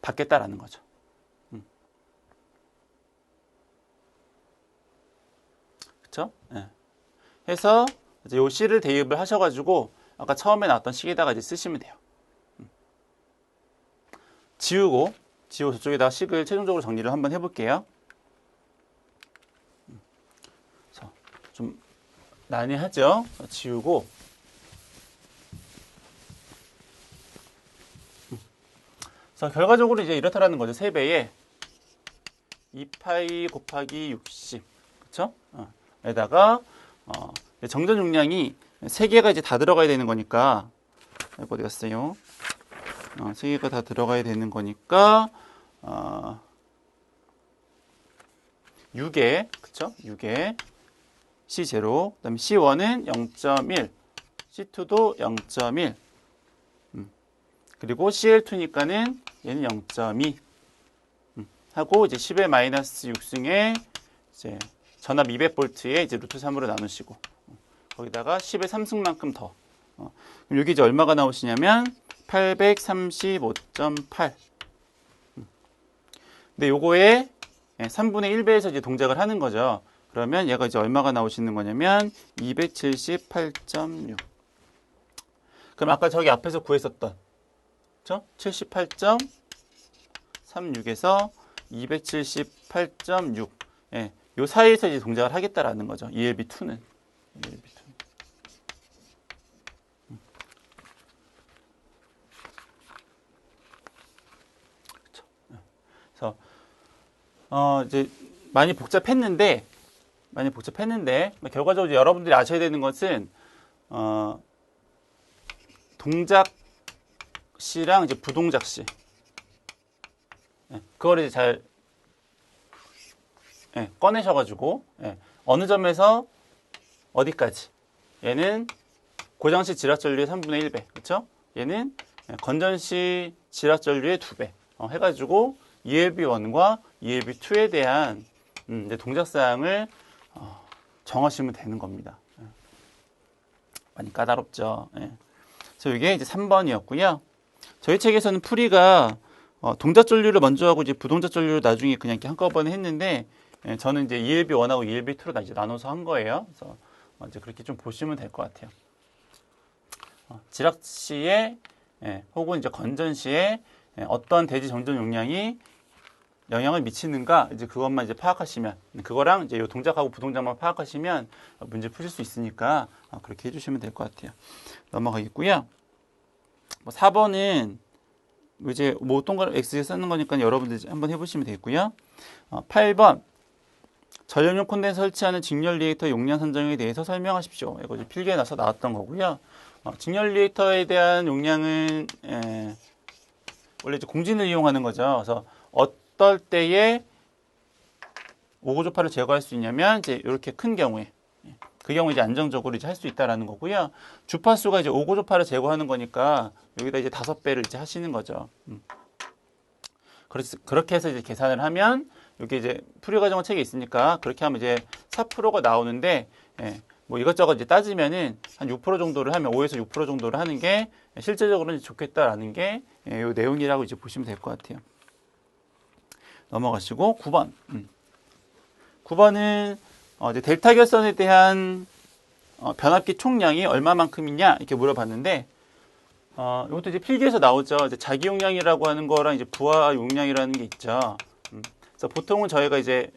받겠다라는 거죠. 그렇죠? 해서 이제 요 C를 대입을 하셔가지고 아까 처음에 나왔던 C에다가 이제 쓰시면 돼요. 지우고 저쪽에다가 C를 최종적으로 정리를 한번 해볼게요. 좀 난해하죠? 지우고 그래서 결과적으로 이제 이렇다라는 거죠. 3배에 2파이 곱하기 60, 그쵸? 에다가 정전 용량이 3개가 이제 다 들어가야 되는 거니까, 어디 갔어요? 3개가 다 들어가야 되는 거니까 6에, 그쵸? 6에 C0, 그 다음에 C1은 0.1, C2도 0.1, 그리고 CL2니까는 얘는 0.2 하고 이제 10의 마이너스 6승에 이제 전압 200V에 이제 루트 3으로 나누시고 거기다가 10의 3승만큼 더. 그럼 여기 이제 얼마가 나오시냐면 835.8. 근데 요거에 3분의 1배에서 이제 동작을 하는 거죠. 그러면 얘가 이제 얼마가 나오시는 거냐면 278.6. 그럼 아까 저기 앞에서 구했었던, 그렇죠? 78.36에서 278.6. 요 사이에서 이제 동작을 하겠다라는 거죠. ELB2는. 그렇죠. 그래서 이제 많이 복잡했는데 결과적으로 여러분들이 아셔야 되는 것은 동작 시랑 이제 부동작 시, 그거를 이제 잘 꺼내셔가지고 어느 점에서 어디까지, 얘는 고장시 지락전류의 3분의 1배, 그렇죠? 얘는 건전시 지락전류의 2배 해가지고 ELB1과 ELB2에 대한 이제 동작사항을 정하시면 되는 겁니다. 많이 까다롭죠. 그래서 이게 이제 3번이었고요. 저희 책에서는 풀이가 동작 전류를 먼저 하고 이제 부동작 전류를 나중에 그냥 이렇게 한꺼번에 했는데, 저는 이제 ELB1하고 ELB2로 이제 나눠서 한 거예요. 그래서 이제 그렇게 좀 보시면 될 것 같아요. 지락 시에 혹은 이제 건전 시에 어떤 대지 정전 용량이 영향을 미치는가, 이제 그것만 이제 파악하시면, 그거랑 이제 요 동작하고 부동작만 파악하시면 문제 푸실 수 있으니까 그렇게 해주시면 될 것 같아요. 넘어가겠고요. 4번은 이제 뭐 동그라미 X에 쓰는 거니까 여러분들 한번 해보시면 되겠고요. 8번 전력용 콘덴서 설치하는 직렬 리액터 용량 선정에 대해서 설명하십시오. 이거 이제 필기에 나서 나왔던 거고요. 직렬 리액터에 대한 용량은 원래 이제 공진을 이용하는 거죠. 그래서 어떨 때에 오고조파를 제거할 수 있냐면 이제 이렇게 큰 경우에, 그 경우에 이제 안정적으로 이제 할 수 있다라는 거고요. 주파수가 이제 오고조파를 제거하는 거니까 여기다 이제 5배를 이제 하시는 거죠. 그렇게 해서 이제 계산을 하면 여기 이제 풀이 과정은 책에 있으니까 그렇게 하면 이제 4%가 나오는데 예, 뭐 이것저것 이제 따지면은 한 6% 정도를 하면 5에서 6% 정도를 하는 게 실질적으로는 좋겠다라는 게 예, 요 내용이라고 이제 보시면 될 것 같아요. 넘어가시고 9번. 9번은 이제 델타 결선에 대한 변압기 총량이 얼마만큼이냐 이렇게 물어봤는데 이것도 이제 필기에서 나오죠. 이제 자기 용량이라고 하는 거랑 이제 부하 용량이라는 게 있죠. 그래서 보통은 저희가 이제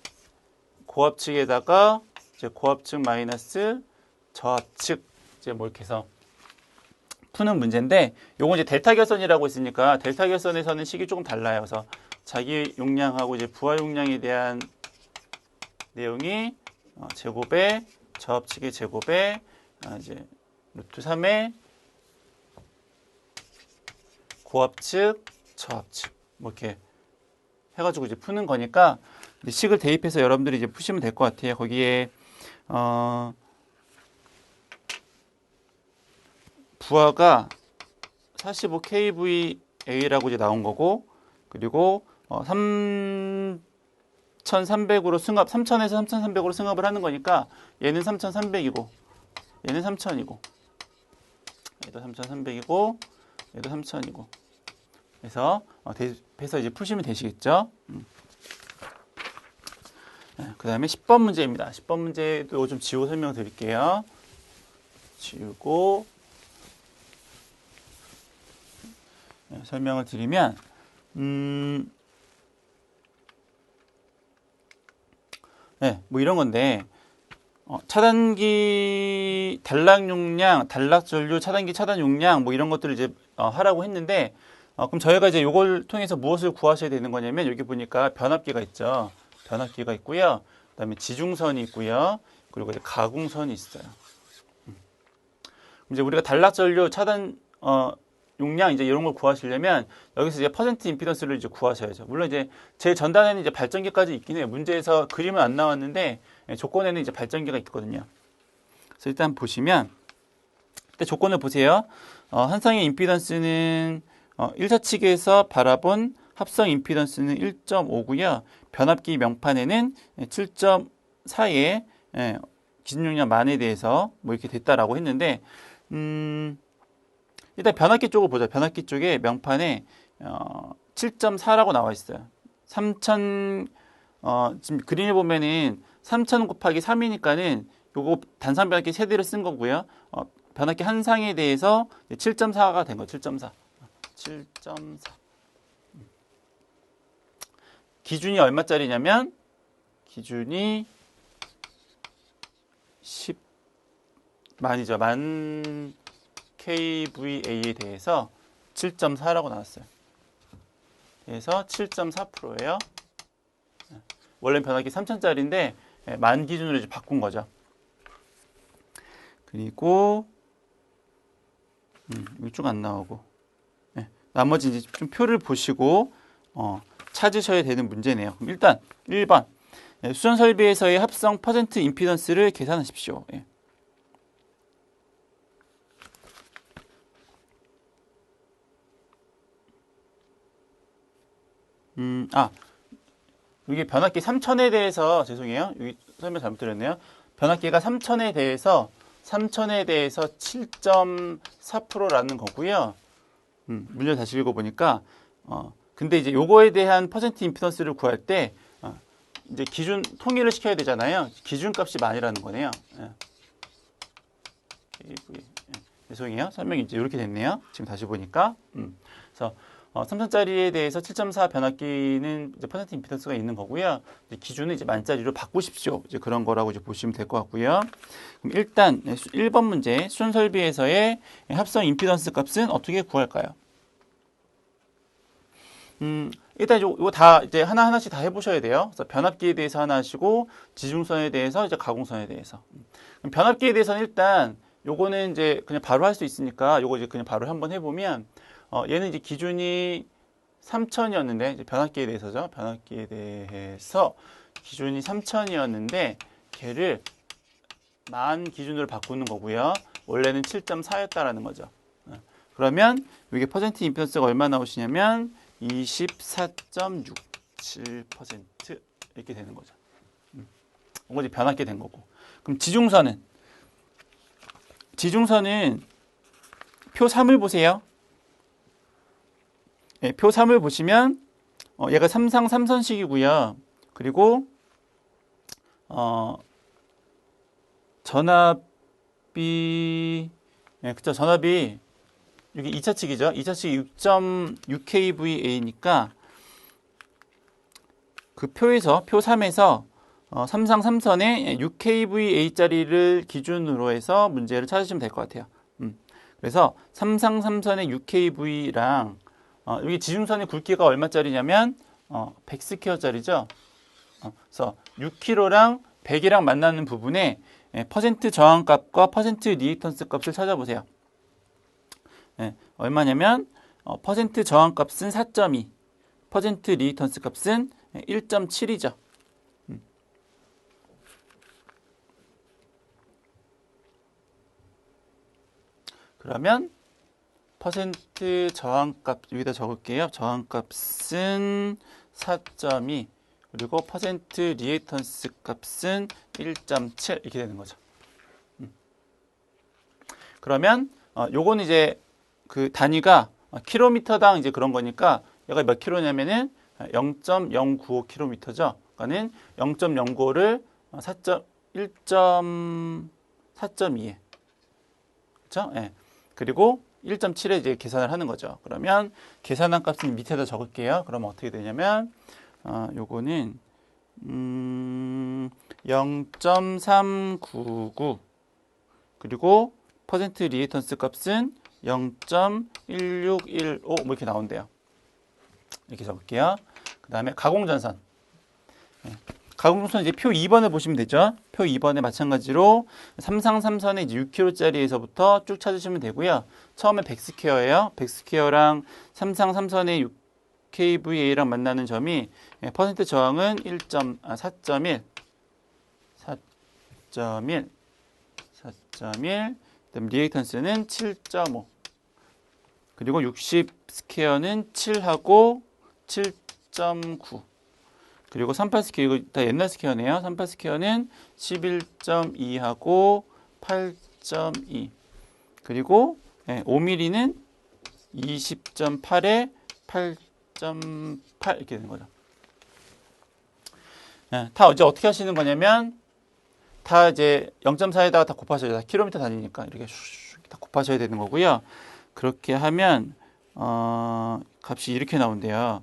고압측에다가 이제 고압측 마이너스 저압측 이제 뭐 이렇게 해서 푸는 문제인데 요건 이제 델타 결선이라고 있으니까 델타 결선에서는 식이 조금 달라요. 그래서 자기 용량하고 이제 부하 용량에 대한 내용이 제곱에 저압측의 제곱에 이제 루트 3의 고압측, 저압측 뭐 이렇게 해가지고 이제 푸는 거니까 이제 식을 대입해서 여러분들이 이제 푸시면 될 것 같아요. 거기에 부하가 45kVA라고 이제 나온 거고 그리고 3,300으로 승합 3,000에서 3,300으로 승합을 하는 거니까 얘는 3,300이고 얘는 3,000이고 얘도 3,300이고 얘도 3,000이고 그래서 대입해서 이제 푸시면 되시겠죠. 그 다음에 10번 문제입니다. 10번 문제도 좀 지우고 설명드릴게요. 지우고 설명을 드리면 뭐 이런 건데 차단기 단락 용량, 단락 전류, 차단기 차단 용량 뭐 이런 것들을 이제 하라고 했는데 그럼 저희가 이제 이걸 통해서 무엇을 구하셔야 되는 거냐면 여기 보니까 변압기가 있죠. 변압기가 있고요. 그다음에 지중선이 있고요. 그리고 이제 가공선이 있어요. 이제 우리가 단락 전류, 차단 용량 이제 이런 걸 구하시려면 여기서 이제 퍼센트 임피던스를 이제 구하셔야죠. 물론 이제 제 전단에는 이제 발전기까지 있긴 해요. 문제에서 그림은 안 나왔는데 조건에는 이제 발전기가 있거든요. 그래서 일단 보시면 일단 조건을 보세요. 한상의 임피던스는 1차 측에서 바라본 합성 임피던스는 1.5고요. 변압기 명판에는 7.4의 기준 용량 만에 대해서 뭐 이렇게 됐다라고 했는데 일단 변압기 쪽을 보자. 변압기 쪽에 명판에 7.4라고 나와 있어요. 3,000 지금 그림을 보면은 3,000 곱하기 3이니까는 요거 단상 변압기 세대를 쓴 거고요. 변압기 한 상에 대해서 7.4가 된 거예요. 7.4. 7.4. 기준이 얼마짜리냐면 기준이 10만이죠. 만 kVA에 대해서 7.4라고 나왔어요. 그래서 7.4%예요. 원래 변압기 3,000짜리인데 만 기준으로 이제 바꾼 거죠. 그리고 이쪽 안 나오고 나머지 이제 좀 표를 보시고 찾으셔야 되는 문제네요. 그럼 일단 1번 수전 설비에서의 합성 퍼센트 임피던스를 계산하십시오. 이게 변압기 3,000에 대해서 죄송해요. 여기 설명 잘못 드렸네요. 변압기가 3,000에 대해서 7.4%라는 거고요. 문제 다시 읽어보니까 근데 이제 요거에 대한 퍼센트 임피던스를 구할 때 이제 기준 통일을 시켜야 되잖아요. 기준값이 만이라는 거네요. 죄송해요. 설명이 이제 이렇게 됐네요. 지금 다시 보니까 그래서 3,000짜리에 대해서 7.4 변압기는 이제 퍼센트 임피던스가 있는 거고요. 이제 기준은 이제 만짜리로 바꾸십시오. 이제 그런 거라고 이제 보시면 될 것 같고요. 그럼 일단 1번 문제 수전 설비에서의 합성 임피던스 값은 어떻게 구할까요? 일단 이거 다 이제 하나하나씩 다 해보셔야 돼요. 그래서 변압기에 대해서 하나 하시고 지중선에 대해서 이제 가공선에 대해서. 그럼 변압기에 대해서는 일단 요거는 이제 그냥 바로 할 수 있으니까 요거 이제 그냥 바로 한번 해보면 얘는 이제 기준이 3,000이었는데 이제 변압기에 대해서죠. 변압기에 대해서 기준이 3,000이었는데 걔를 만 기준으로 바꾸는 거고요. 원래는 7.4였다라는 거죠. 그러면 이게 퍼센트 임피던스가 얼마 나오시냐면 24.67% 이렇게 되는 거죠. 이거 이제 변환게 된 거고. 그럼 지중선은 표 3을 보세요. 네, 표 3을 보시면 얘가 3상 3선식이고요. 그리고 전압이 그쵸, 전압이 여기 2차 측이죠. 2차 측이 6.6kVA니까 그 표에서 표 3에서 3상 3선의 6kVA짜리를 기준으로 해서 문제를 찾으시면 될 것 같아요. 그래서 3상 3선의 6kV랑 여기 지중선의 굵기가 얼마짜리냐면 100스퀘어짜리죠. 그래서 6kg랑 100이랑 만나는 부분에 퍼센트 저항값과 퍼센트 리액턴스 값을 찾아보세요. 얼마냐면 퍼센트 저항값은 4.2, 퍼센트 리액턴스 값은 1.7이죠. 그러면 퍼센트 저항값 여기다 적을게요. 저항값은 4.2 그리고 퍼센트 리액턴스 값은 1.7 이렇게 되는 거죠. 그러면 요거는 이제 그 단위가 킬로미터당 이제 그런 거니까 얘가 몇 킬로냐면은 0.095km죠. 그러니까는 0.095를 4.2에 그렇죠? 예. 그리고 1.7에 이제 계산을 하는 거죠. 그러면 계산한 값은 밑에다 적을게요. 그러면 어떻게 되냐면 요거는 0.399 그리고 퍼센트 리액턴스 값은 0.1615 뭐 이렇게 나온대요. 이렇게 적을게요. 그 다음에 가공전선. 가공전선 이제 표 2번을 보시면 되죠. 표 2번에 마찬가지로 3상 3선의 이제 6kg짜리에서부터 쭉 찾으시면 되고요. 처음에 100스퀘어예요. 100스퀘어랑 3상 3선의 6kVA랑 만나는 점이 퍼센트 저항은 4.1 그다음 리액턴스는 7.5 그리고 60스퀘어는 7하고 7.9 그리고 38스퀘어 이거 다 옛날 스퀘어네요. 38스퀘어는 11.2하고 8.2 그리고 5mm는 20.8에 8.8 이렇게 되는 거죠. 다 이제 어떻게 하시는 거냐면 다 이제 0.4에다가 다 곱하셔야 돼요. 킬로미터 단위니까 이렇게 다 곱하셔야 되는 거고요. 그렇게 하면 값이 이렇게 나온대요.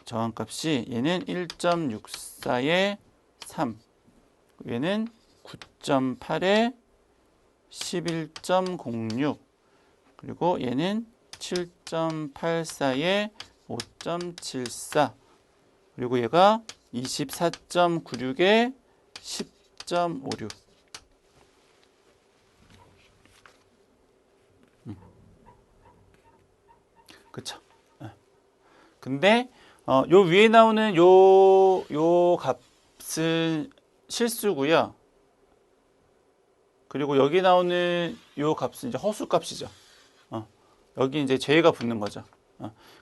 저항값이 얘는 1.64에 3, 얘는 9.8에 11.06, 그리고 얘는 7.84에 5.74, 그리고 얘가 24.96에 10.56. 그쵸? 근데 요 위에 나오는 요 값은 실수고요. 그리고 여기 나오는 요 값은 이제 허수 값이죠. 여기 이제 제가 붙는 거죠.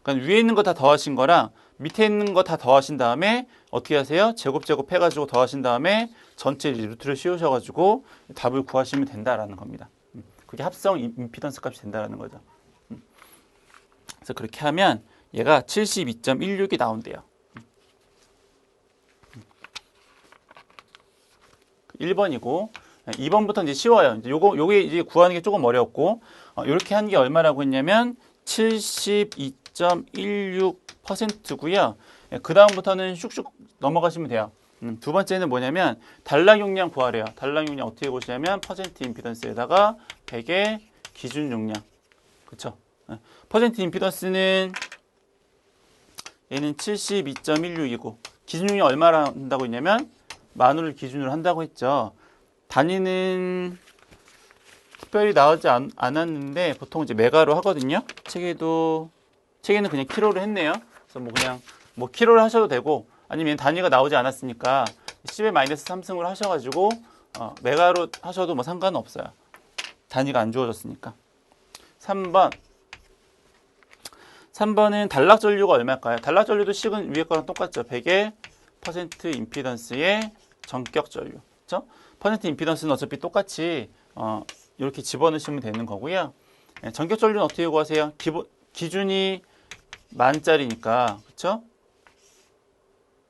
그러니까 위에 있는 거 다 더하신 거랑 밑에 있는 거 다 더하신 다음에 어떻게 하세요? 제곱 해가지고 더하신 다음에 전체 루트를 씌우셔가지고 답을 구하시면 된다라는 겁니다. 그게 합성 임피던스 값이 된다라는 거죠. 그래서 그렇게 하면 얘가 72.16이 나온대요. 1번이고 2번부터 이제 쉬워요. 이제 요게 이제 구하는 게 조금 어렵고 이렇게 한 게 얼마라고 했냐면 72.16%고요. 그 다음부터는 슉슉 넘어가시면 돼요. 두 번째는 뭐냐면 단락 용량 구하래요. 단락 용량 어떻게 보시냐면 퍼센트 임피던스에다가 100의 기준 용량. 그렇죠? 퍼센트 임피던스는 얘는 72.16이고 기준 용량 얼마나 한다고 했냐면 만호를 기준으로 한다고 했죠. 단위는 특별히 나오지 않았는데 보통 이제 메가로 하거든요. 책에는 그냥 키로를 했네요. 그래서 뭐 그냥 뭐 키로를 하셔도 되고 아니면 단위가 나오지 않았으니까 10의 마이너스 3승을 하셔가지고 메가로 하셔도 뭐 상관은 없어요. 단위가 안 주어졌으니까. 3번은 단락 전류가 얼마일까요? 단락 전류도 식은 위에 거랑 똑같죠. 100의 퍼센트 임피던스의 전격 전류. 그렇죠? 퍼센트 임피던스는 어차피 똑같이 이렇게 집어넣으시면 되는 거고요. 네, 전격 전류는 어떻게 구하세요? 기준이 10,000짜리니까. 그렇죠?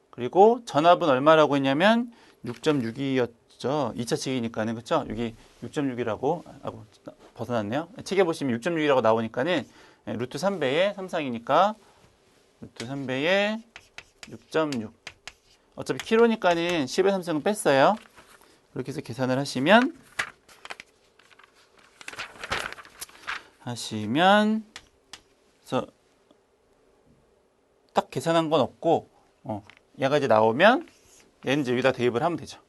그리고 전압은 얼마라고 했냐면 6.62였죠. 2차식이니까는. 그렇죠? 여기 6.6이라고 벗어났네요. 책에 보시면 6.6이라고 나오니까는 루트 3배의 3상이니까 루트 3배의 6.6. 어차피 킬로니까는 10의 3승은 뺐어요. 이렇게 해서 계산을 하시면 그래서 딱 계산한 건 없고 얘가 이제 나오면 얘는 이제 여기다 대입을 하면 되죠.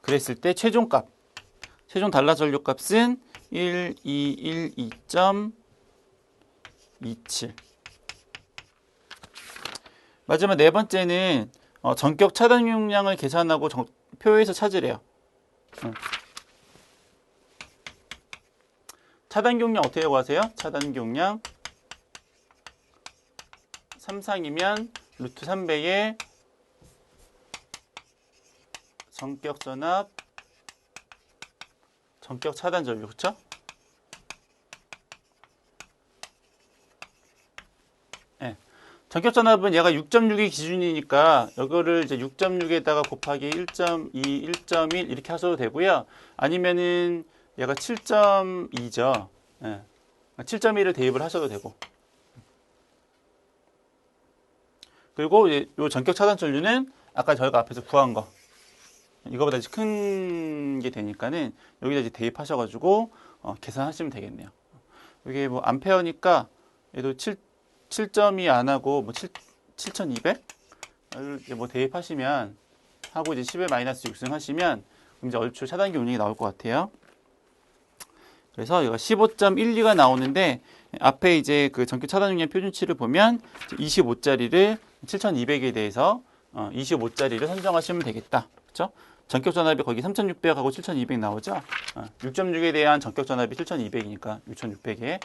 그랬을 때 최종 달라 전류 값은 1212.27. 마지막 네 번째는 전격 차단 용량을 계산하고 표에서 찾으래요. 차단 용량 어떻게 구하세요? 차단 용량 3상이면 루트 3배의 전격 전압, 전격 차단 전류, 그렇죠? 네. 전격 전압은 얘가 6.6이 기준이니까 이거를 이제 6.6에다가 곱하기 1.2, 1.1 이렇게 하셔도 되고요. 아니면은 얘가 7.2죠. 네. 7.1을 대입을 하셔도 되고. 그리고 이 전격 차단 전류는 아까 저희가 앞에서 구한 거 이거보다 이제 큰 게 되니까는 여기다 이제 대입하셔가지고 계산하시면 되겠네요. 이게 뭐 암페어니까 얘도 7.2 안 하고 뭐 7,200 이제 뭐 대입하시면 하고 이제 10의 마이너스 6승 하시면 이제 얼추 차단기 운영이 나올 것 같아요. 그래서 이거 15.12가 나오는데 앞에 이제 그 전격 차단 용량 표준치를 보면 25짜리를 7,200에 대해서 25짜리를 선정하시면 되겠다. 그렇죠? 전격 전압이 거기 3,600하고 7,200 나오죠. 6.6에 대한 전격 전압이 7,200이니까 6,600에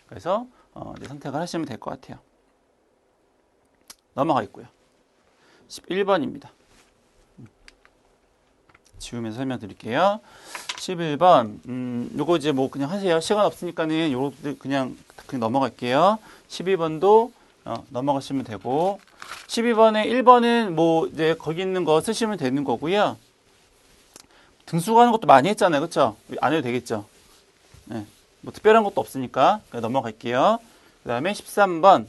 그래서 이제 선택을 하시면 될 것 같아요. 넘어가겠고요. 11번입니다. 지우면서 설명드릴게요. 11번 요거 이제 뭐 그냥 하세요. 시간 없으니까는 요거 그냥 넘어갈게요. 12번도 넘어가시면 되고 12번에 1번은 뭐 이제 거기 있는 거 쓰시면 되는 거고요. 등수하는 것도 많이 했잖아요. 그렇죠? 안 해도 되겠죠. 네. 뭐 특별한 것도 없으니까 넘어갈게요. 그 다음에 13번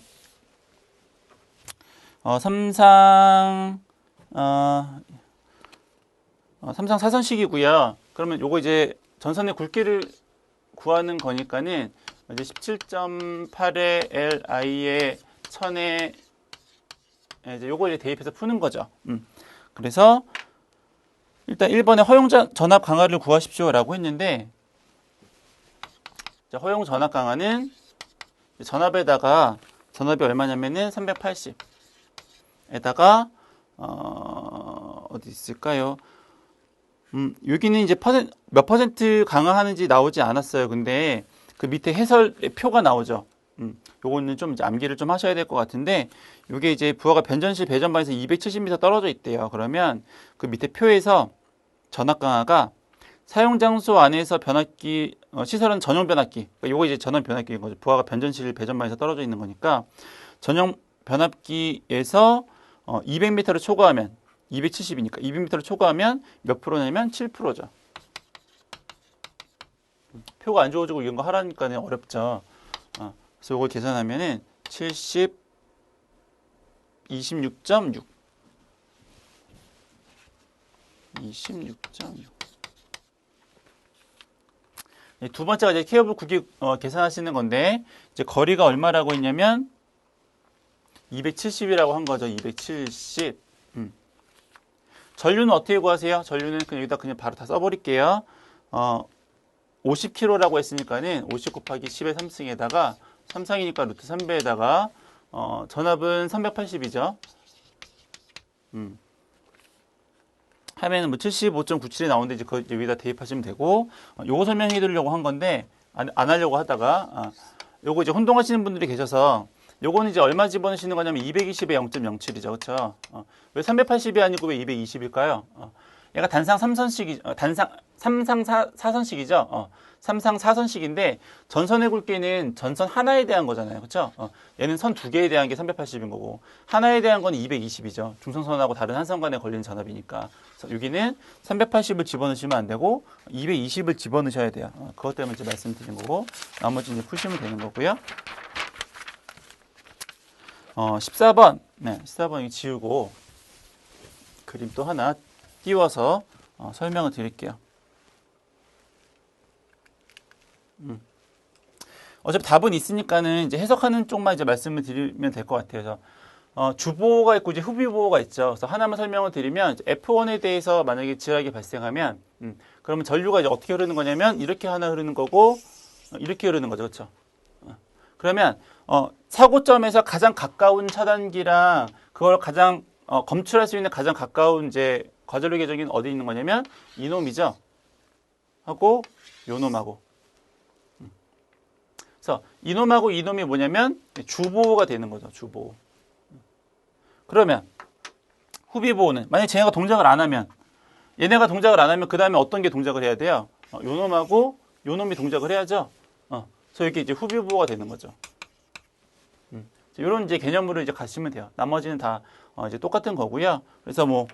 삼상 사선식이고요. 그러면 요거 이제 전선의 굵기를 구하는 거니까는 이제 17.8의 LI의 1000의 이제 요거 이제 대입해서 푸는 거죠. 그래서 일단 1번에 허용 전압 강화를 구하십시오라고 했는데 허용 전압 강화는 전압이 얼마냐면은 380에다가 어디 있을까요? 여기는 이제 몇 퍼센트 강화하는지 나오지 않았어요. 근데 그 밑에 해설의 표가 나오죠. 요거는 좀 이제 암기를 좀 하셔야 될 것 같은데, 요게 이제 부하가 변전실 배전반에서 270m 떨어져 있대요. 그러면 그 밑에 표에서 전압 강화가 사용 장소 안에서 변압기, 시설은 전용 변압기. 그러니까 요거 이제 전원 변압기인 거죠. 부하가 변전실 배전반에서 떨어져 있는 거니까 전용 변압기에서 200m를 초과하면 270이니까 200m를 초과하면 몇 프로냐면 7%죠. 표가 안 좋아지고 이런 거 하라니까 어렵죠. 그래서 이걸 계산하면은 26.6. 두 번째가 이제 케이블 굵기 계산하시는 건데, 이제 거리가 얼마라고 했냐면 270이라고 한 거죠. 270. 전류는 어떻게 구하세요? 전류는 그냥 여기다 그냥 바로 다 써버릴게요. 50kg라고 했으니까는 50 곱하기 10의 3승에다가 3상이니까 루트 3배에다가 전압은 380이죠. 하면은 뭐 75.97이 나오는데 이제 그 여기다 대입하시면 되고, 요거 설명해 드리려고 한 건데 안 하려고 하다가 요거 이제 혼동하시는 분들이 계셔서 요거는 이제 얼마 집어넣으시는 거냐면 220에 0.07이죠. 그쵸? 왜 380이 아니고 왜 220일까요? 얘가 단상 3선식이, 삼상 4선식이죠. 삼상 4선식인데, 전선의 굵기는 전선 하나에 대한 거잖아요. 그쵸? 얘는 선 두 개에 대한 게 380인 거고, 하나에 대한 건 220이죠. 중성선하고 다른 한 선 간에 걸리는 전압이니까. 그래서 여기는 380을 집어넣으시면 안 되고, 220을 집어넣으셔야 돼요. 그것 때문에 이제 말씀드린 거고, 나머지 이제 푸시면 되는 거고요. 14번. 네, 14번 지우고, 그림 또 하나 띄워서 설명을 드릴게요. 어차피 답은 있으니까는 이제 해석하는 쪽만 이제 말씀을 드리면 될 것 같아요. 그래서 주보호가 있고 이제 후비보호가 있죠. 그래서 하나만 설명을 드리면 F1에 대해서 만약에 지각이 발생하면 그러면 전류가 이제 어떻게 흐르는 거냐면 이렇게 하나 흐르는 거고 이렇게 흐르는 거죠. 그렇죠? 그러면 사고점에서 가장 가까운 차단기랑 그걸 가장 검출할 수 있는 가장 가까운 이제 과전류 계정이 어디 있는 거냐면 이놈이죠. 하고 요놈하고. 그래서 이놈하고 이놈이 뭐냐면 주보호가 되는 거죠. 주보호. 그러면 후비보호는 만약에 쟤네가 동작을 안 하면 얘네가 동작을 안 하면 그 다음에 어떤 게 동작을 해야 돼요? 요놈하고 요놈이 동작을 해야죠. 그래서 이렇게 이제 후비보호가 되는 거죠. 이런 이제 개념으로 이제 가시면 돼요. 나머지는 다 이제 똑같은 거고요. 그래서 뭐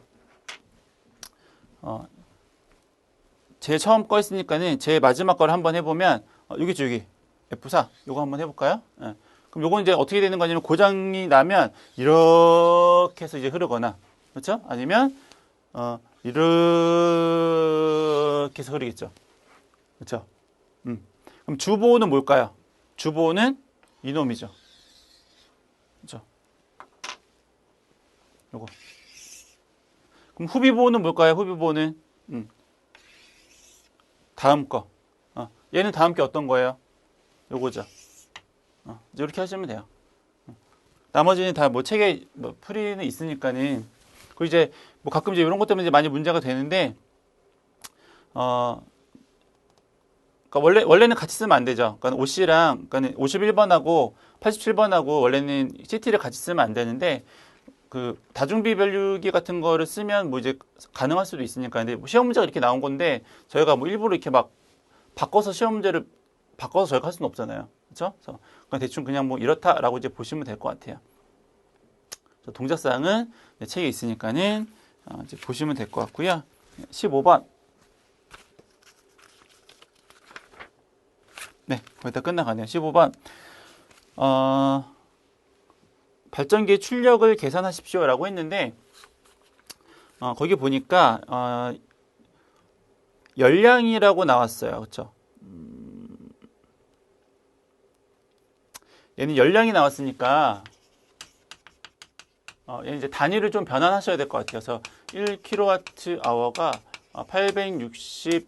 제일 처음 거 했으니까는 제일 마지막 거를 한번 해보면 여기죠, 여기 F4 요거 한번 해볼까요? 예. 그럼 요건 이제 어떻게 되는 거냐면 고장이 나면 이렇게 해서 이제 흐르거나 그렇죠? 아니면 이렇게 해서 흐르겠죠. 그렇죠? 그럼 주보호는 뭘까요? 주보호는 이놈이죠. 그렇죠? 요거. 그럼 후비보호는 뭘까요? 후비보호는 다음 거. 얘는 다음 게 어떤 거예요? 요거죠. 이렇게 하시면 돼요. 나머지는 다 뭐 책에 뭐 풀이는 있으니까는. 그리고 이제 뭐 가끔 이제 이런 것 때문에 이제 많이 문제가 되는데, 그러니까 원래는 같이 쓰면 안 되죠. 그러니까 OC랑, 그러니까 51번하고 87번하고 원래는 CT를 같이 쓰면 안 되는데, 그 다중비 변류기 같은 거를 쓰면 뭐 이제 가능할 수도 있으니까. 근데 뭐 시험 문제가 이렇게 나온 건데, 저희가 뭐 일부러 이렇게 막 바꿔서 시험 문제를 바꿔서 저희가 할 수는 없잖아요. 그렇죠? 그래서 그냥 대충 그냥 뭐 이렇다라고 이제 보시면 될 것 같아요. 동작사항은 책에 있으니까는 이제 보시면 될 것 같고요. 15번. 네, 거의 다 끝나가네요. 15번. 발전기의 출력을 계산하십시오라고 했는데 거기 보니까 열량이라고 나왔어요. 그렇죠? 얘는 열량이 나왔으니까 얘는 이제 단위를 좀 변환하셔야 될 것 같아요. 그래서 1kWh가 860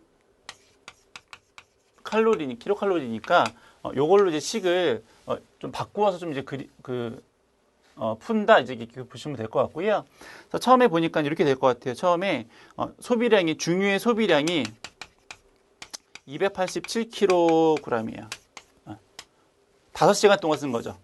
킬로칼로리니까 요걸로 이제 식을 좀 바꾸어서 좀 이제 푼다 이제 이렇게 보시면 될 것 같고요. 그래서 처음에 보니까 이렇게 될 것 같아요. 처음에 소비량이 중유의 소비량이 287kg이에요. 5시간 동안 쓴 거죠.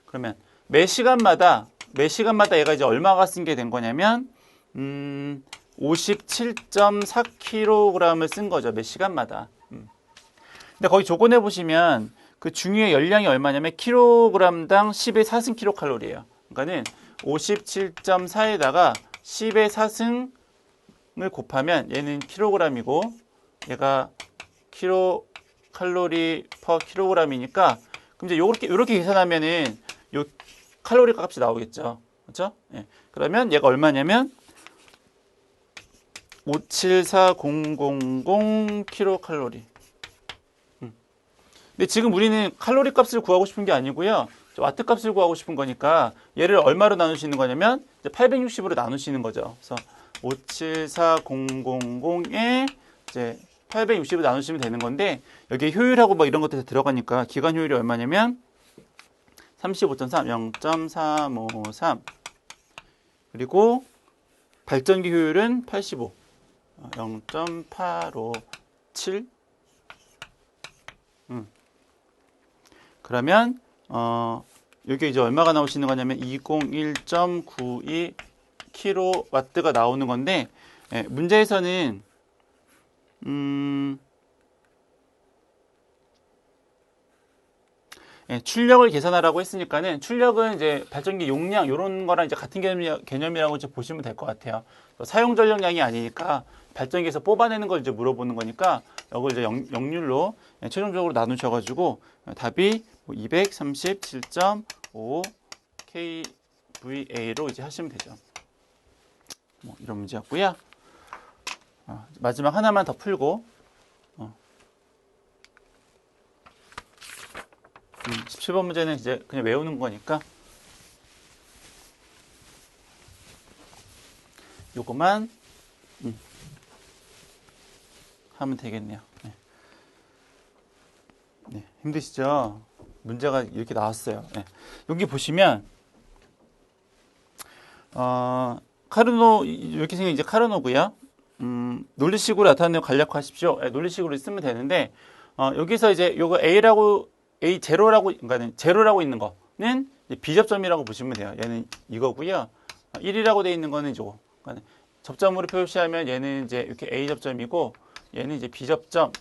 그러면 매 시간마다 얘가 이제 얼마가 쓴 게 된 거냐면 57.4kg을 쓴 거죠. 매 시간마다. 근데 거기 조건해 보시면 그 중유의 열량이 얼마냐면 킬로그램당 10의 4승 킬로칼로리예요. 그러니까는 57.4에다가 10의 4승을 곱하면 얘는 킬로그램이고 얘가 킬로칼로리 퍼 킬로그램이니까 그럼 이제 요렇게 계산하면은 요 칼로리 값이 나오겠죠. 그렇죠? 예. 그러면 얘가 얼마냐면 574000 킬로칼로리. 근데 지금 우리는 칼로리 값을 구하고 싶은 게 아니고요. 와트 값을 구하고 싶은 거니까 얘를 얼마로 나누시는 거냐면 이제 860으로 나누시는 거죠. 그래서 574000에 이제 860으로 나누시면 되는 건데 여기에 효율하고 뭐 이런 것들이 들어가니까 기간 효율이 얼마냐면 35.3, 0.353 그리고 발전기 효율은 85, 0.857 그러면 여기 이제 얼마가 나오시는 거냐면 201.92 kW가 나오는 건데, 예, 문제에서는 예, 출력을 계산하라고 했으니까는 출력은 이제 발전기 용량 이런 거랑 이제 같은 개념이라고 이제 보시면 될 것 같아요. 사용 전력량이 아니니까 발전기에서 뽑아내는 걸 이제 물어보는 거니까 이걸 이제 역률로 예, 최종적으로 나누셔가지고 답이 237.5 kVA로 이제 하시면 되죠. 뭐 이런 문제였고요. 마지막 하나만 더 풀고 17번 문제는 이제 그냥 외우는 거니까 요거만 하면 되겠네요. 네. 네, 힘드시죠? 문제가 이렇게 나왔어요. 네. 여기 보시면 카르노 이렇게 생긴 이제 카르노고요. 논리식으로 나타내고 간략화하십시오. 네, 논리식으로 쓰면 되는데 여기서 이제 요거 A0라고 그러니까 제로라고 있는 거는 비접점이라고 보시면 돼요. 얘는 이거고요. 1이라고 되어 있는 거는 이거. 그러니까 접점으로 표시하면 얘는 이제 이렇게 A 접점이고 얘는 이제 B 접점으로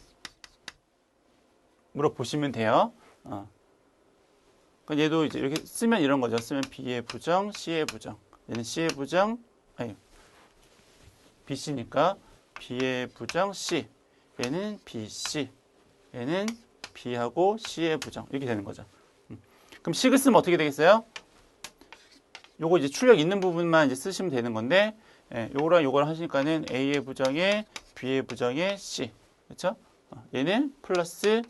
보시면 돼요. 그러니까 얘도 이제 이렇게 쓰면 이런 거죠. 쓰면 B의 부정, C의 부정. 얘는 C의 부정, 아니 BC니까 B의 부정 C. 얘는 BC. 얘는 B하고 C의 부정 이렇게 되는 거죠. 그럼 C를 쓰면 어떻게 되겠어요? 요거 이제 출력 있는 부분만 이제 쓰시면 되는 건데, 예, 요거랑 요거랑 하시니까는 A의 부정에 B의 부정에 C, 그렇죠? 얘는 플러스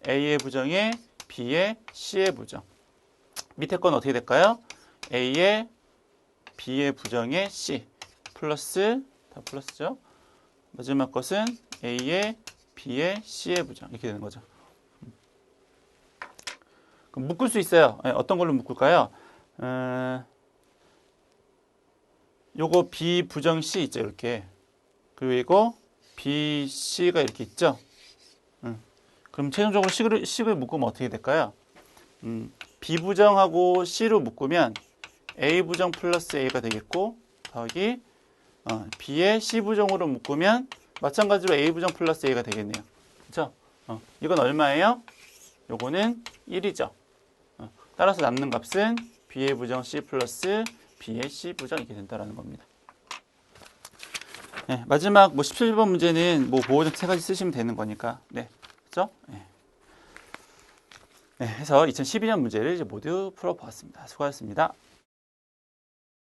A의 부정에 B의 C의 부정. 밑에 건 어떻게 될까요? A의 B의 부정에 C 플러스 다 플러스죠. 마지막 것은 A의 B의 C의 부정 이렇게 되는 거죠. 그럼 묶을 수 있어요. 어떤 걸로 묶을까요? 요거 B 부정 C 있죠, 이렇게. 그리고 B, C가 이렇게 있죠. 그럼 최종적으로 C를 묶으면 어떻게 될까요? B 부정하고 C로 묶으면 A 부정 플러스 A가 되겠고, 더하기 B의 C 부정으로 묶으면 마찬가지로 A 부정 플러스 A가 되겠네요. 그렇죠? 이건 얼마예요? 요거는 1이죠. 따라서 남는 값은 B의 부정 C 플러스 B의 C 부정 이렇게 된다는 겁니다. 네, 마지막 17번 문제는 보호적 3가지 쓰시면 되는 거니까. 네, 그렇죠? 네. 네, 해서 2012년 문제를 이제 모두 풀어보았습니다. 수고하셨습니다.